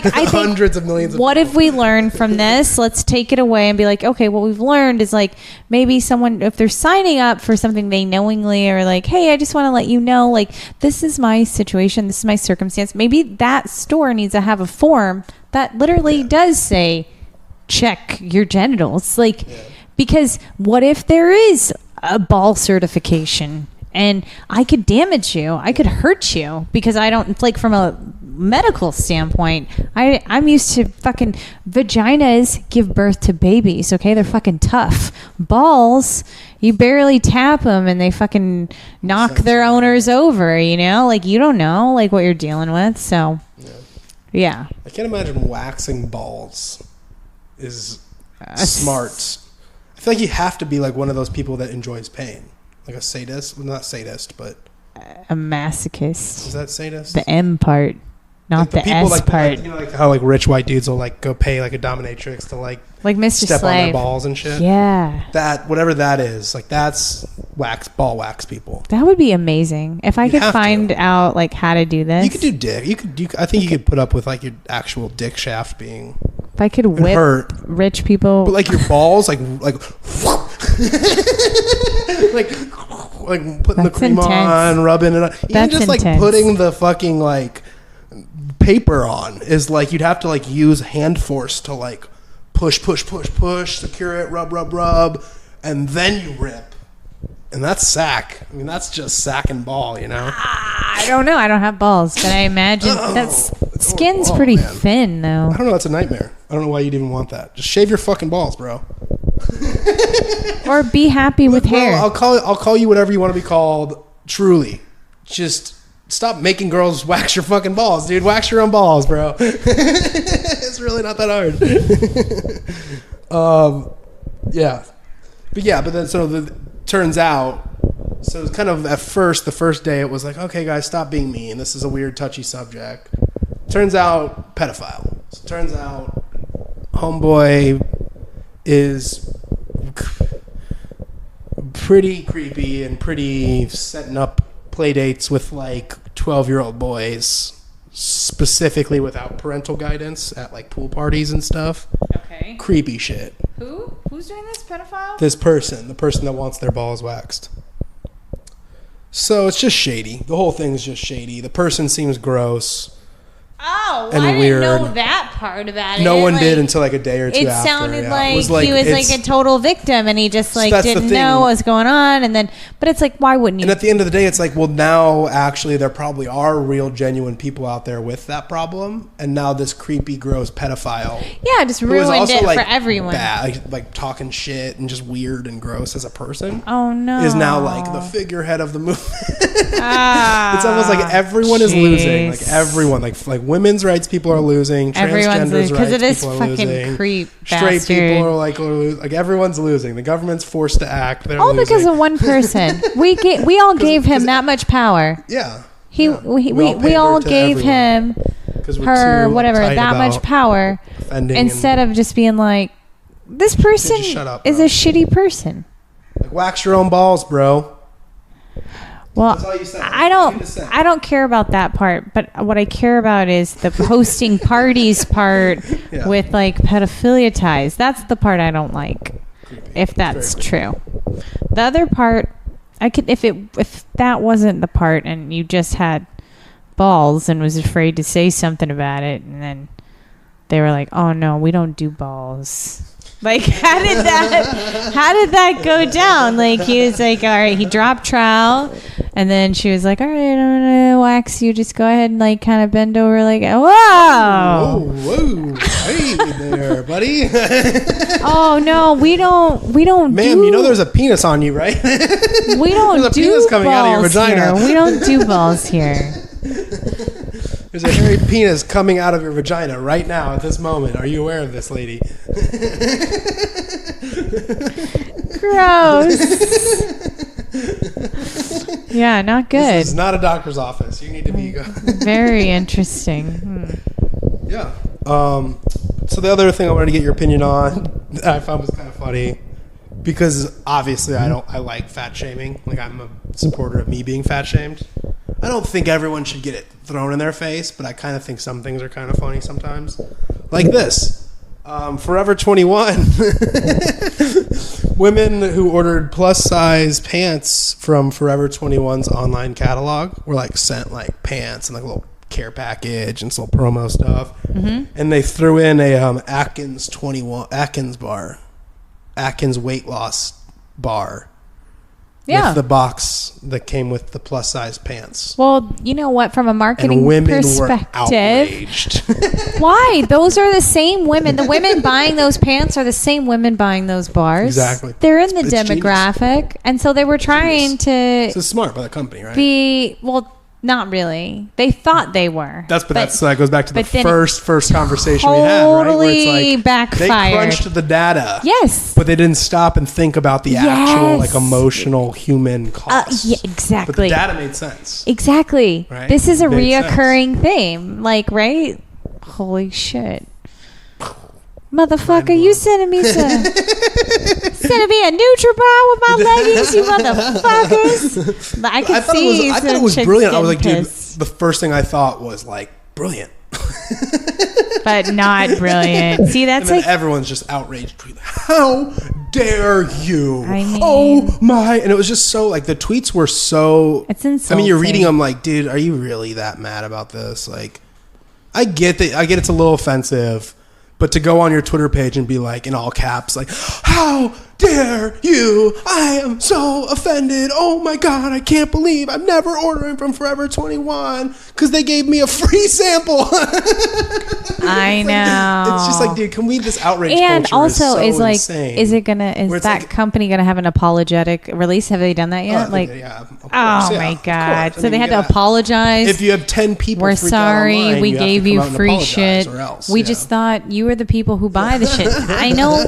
I think hundreds of millions. What if we learn from this? Let's take it away and be like, okay, what we've learned is like maybe someone if they're signing up for something they knowingly are like, hey, I just want to let you know, like this is my situation, this is my circumstance. Maybe that store needs to have a form that literally does say, check your genitals, like. Because what if there is a ball certification and I could damage you, I could hurt you because I don't, like from a medical standpoint, I'm used to fucking vaginas give birth to babies, okay? They're fucking tough. Balls, you barely tap them and they fucking knock their owners over, you know? Like you don't know like what you're dealing with, so yeah. I can't imagine waxing balls is smart. I feel like you have to be like one of those people that enjoys pain, like a sadist. Well, not sadist, but a masochist. Is that sadist? The M part, not like the S like, part. Like, you know, like how like rich white dudes will like go pay like a dominatrix to like Mr. step Slave. on their balls and shit. Yeah, that whatever that is, like that's ball wax people. That would be amazing if I could find out like how to do this. You could do dick. I think you could put up with like your actual dick shaft being. If I could whip rich people, but like your balls, like putting the cream on, rubbing it on, even just like putting the fucking like paper on is like you'd have to like use hand force to like push, secure it, rub, and then you rip. And that's sack. I mean, that's just sack and ball, you know? I don't know. I don't have balls, but I imagine skin's pretty thin, though. I don't know. That's a nightmare. I don't know why you'd even want that. Just shave your fucking balls, bro. Or be happy with hair. I'll call you whatever you want to be called. Truly, just stop making girls wax your fucking balls, dude. Wax your own balls, bro. It's really not that hard. But then turns out, so it was kind of at first, the first day it was like, okay guys, stop being mean. This is a weird, touchy subject. Turns out, pedophile. So turns out, homeboy is pretty creepy and pretty setting up play dates with like 12-year-old boys, specifically without parental guidance at like pool parties and stuff. Okay. Creepy shit. Who's doing this, pedophile? This person, the person that wants their balls waxed. So it's just shady. The whole thing is just shady. The person seems gross. Oh, and I didn't weird. know that part about it. No one did until like a day or two it after. Sounded yeah. like, it was like he was like a total victim and he just like didn't know what was going on. And then, but it's like, why wouldn't you? And at the end of the day, it's like, well, now actually there probably are real, genuine people out there with that problem. And now this creepy, gross pedophile. Yeah, just ruined it like for everyone. Bad, like talking shit and just weird and gross as a person. Oh no. Is now like the figurehead of the movement. It's almost like everyone is losing. Like everyone, like women's rights people are losing. Transgenders rights it is people are fucking losing. Creep Straight bastard. people are like everyone's losing. The government's forced to act. They're all losing. because of one person. We all gave him that much power. Yeah. We all gave him her whatever that much power instead of just being like, this person is a shitty person. Like, wax your own balls, bro. Well, I don't care about that part, but what I care about is the hosting parties part with like pedophilia ties. That's the part I don't like. If that's true. The other part, I could if that wasn't the part and you just had balls and was afraid to say something about it and then they were like, "Oh no, we don't do balls." Like, how did that go down? Like, he was like, all right, he dropped trial And then she was like, all right, I'm going to wax you. Just go ahead and like kind of bend over like, whoa. Whoa. Hey there, buddy. Oh, no, we don't Ma'am, you know there's a penis on you, right? We don't there's a do penis coming out of your balls vagina. here. We don't do balls here. There's a hairy penis coming out of your vagina right now at this moment. Are you aware of this, lady? Gross. Yeah, not good. This is not a doctor's office. You need to be... Very interesting. Yeah. So the other thing I wanted to get your opinion on that I found was kind of funny, because obviously I like fat shaming. Like, I'm a supporter of me being fat shamed. I don't think everyone should get it thrown in their face, but I kind of think some things are kind of funny sometimes. Like this. Forever 21. Women who ordered plus size pants from Forever 21's online catalog were like sent like pants and like a little care package and some little promo stuff. And they threw in a Atkins weight loss bar. Yeah. With the box that came with the plus size pants. Well, you know what? From a marketing and women perspective, were outraged. Why? Those are the same women. The women buying those pants are the same women buying those bars. Exactly. They're in the It's demographic, genius. and so they were trying to. This is smart by the company, right? Not really. They thought they were. That goes back to the first conversation we had, right? Totally Where it's like backfired. They crunched the data. Yes. But they didn't stop and think about the actual like emotional human cost. Yeah, exactly. But the data made sense. Exactly. Right? This is a Made reoccurring theme. Like, right? Holy shit. Motherfucker, you sending me a NutriBar with my leggings, you motherfuckers. I thought it was brilliant. I was like, dude, the first thing I thought was like, brilliant. But not brilliant. See, that's and then like everyone's just outraged. How dare you? I mean, oh my! And it was just so like the tweets were so. It's insulting. I mean, you're reading them like, dude, are you really that mad about this? Like, I get that. I get it's a little offensive. But to go on your Twitter page and be like, in all caps, like, how dare you? I am so offended. Oh my God, I can't believe I'm never ordering from Forever 21 because they gave me a free sample. I know. It's just like, dude, can we, this outrage and culture also is so like, insane. is that like, company going to have an apologetic release? Have they done that yet? My God. So they had to apologize. If you have 10 people, we're sorry, online, we gave you free shit. Else, we just thought you were the people who buy the shit. I know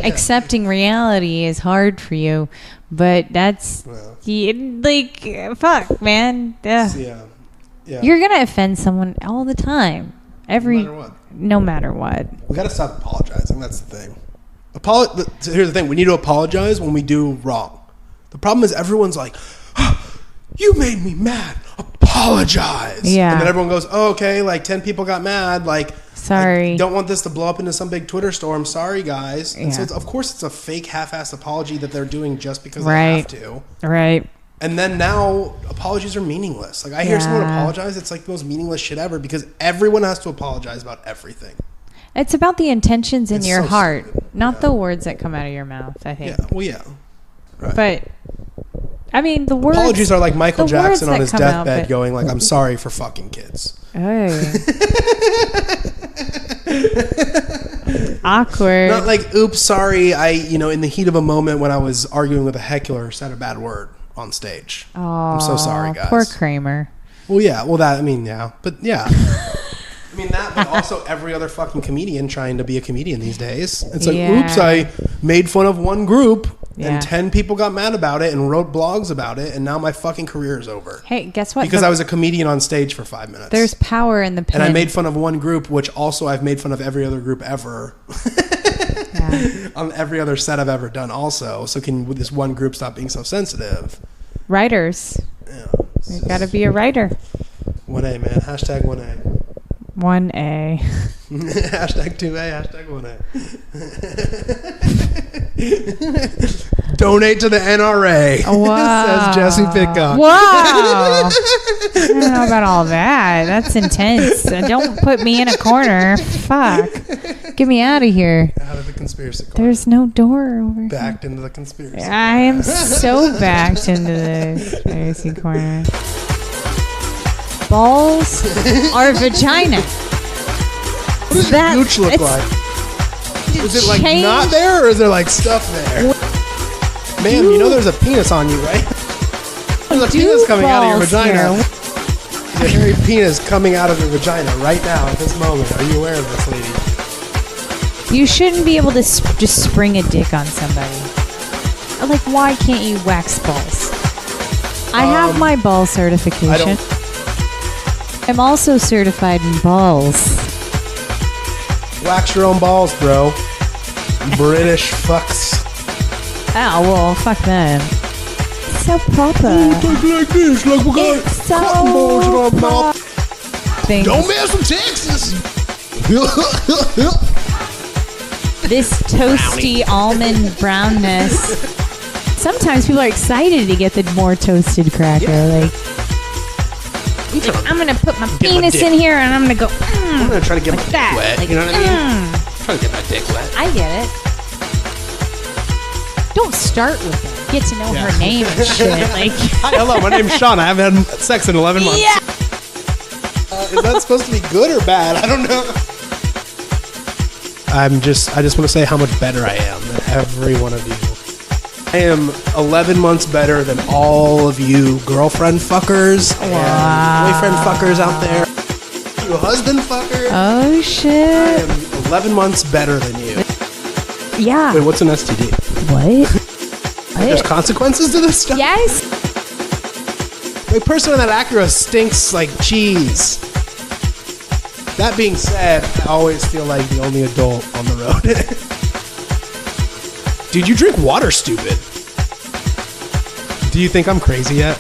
accepting reality is hard for you, but that's like, fuck, man. Yeah. You're gonna offend someone all the time. No matter what. We gotta stop apologizing. That's the thing. Here's the thing. We need to apologize when we do wrong. The problem is everyone's like, you made me mad. Apologize. Yeah. And then everyone goes, oh, okay, like 10 people got mad. Like, sorry. I don't want this to blow up into some big Twitter storm. Sorry, guys. And Yeah. so, of course, it's a fake half-assed apology that they're doing just because Right. they have to. Right. And then now apologies are meaningless. Like, I hear someone apologize. It's like the most meaningless shit ever because everyone has to apologize about everything. It's about the intentions in your so heart, stupid. not the words that come out of your mouth, I think. Yeah. Well, yeah. Right. But I mean, the words. Apologies are like Michael the Jackson words on his that come out, deathbed but- going like, I'm sorry for fucking kids. Hey. Awkward. Not like, oops, sorry. In the heat of a moment when I was arguing with a heckler, said a bad word on stage. Oh, I'm so sorry, guys. Poor Kramer. Well, yeah. Well, But yeah. That, but also every other fucking comedian trying to be a comedian these days. It's like, oops, I made fun of one group and 10 people got mad about it and wrote blogs about it, and now my fucking career is over. Hey, guess what? Because I was a comedian on stage for 5 minutes. There's power in the pen. And I made fun of one group, which also I've made fun of every other group ever. On every other set I've ever done also. So can this one group stop being so sensitive? Writers. Yeah. You gotta be a writer. 1A, man. Hashtag 1A. 1A. Hashtag 2A, hashtag 1A. Donate to the NRA. Wow. Says Jessy Pitcock. Wow. I don't know about all that. That's intense. Don't put me in a corner. Fuck. Get me out of here. Out of the conspiracy corner. There's no door over here. Backed into the conspiracy corner. I am so backed into the conspiracy corner. Balls are vagina. What does your gooch look like? Is it like not there, or is there like stuff there? Ma'am, you know there's a penis on you, right? There's a penis coming out of your vagina. There's a hairy penis coming out of your vagina right now at this moment. Are you aware of this, lady? You shouldn't be able to just spring a dick on somebody. Like, why can't you wax balls? I have my ball certification. I'm also certified in balls. Wax your own balls, bro. British fucks. Oh, well, fuck them. So proper. Like this, like we got it's so cotton balls in our mouth. Things. Don't mess with Texas. This toasty almond brownness. Sometimes people are excited to get the more toasted cracker. Like I'm gonna put my penis in here and I'm gonna go. I'm gonna try to get like my that. dick wet. Like, you know what I mean? Trying to get my dick wet. I get it. Don't start with it. Get to know her name and shit. Like, hi, hello, my name's Sean. I haven't had sex in 11 months. Yeah. Is that supposed to be good or bad? I don't know. I just want to say how much better I am than every one of you. I am 11 months better than all of you girlfriend fuckers and boyfriend fuckers out there. You husband fuckers. Oh shit. I am 11 months better than you. Yeah. Wait, what's an STD? What? There's consequences to this stuff? Yes. My person in that Acura stinks like cheese. That being said, I always feel like the only adult on the road. Dude, you drink water, stupid. Do you think I'm crazy yet?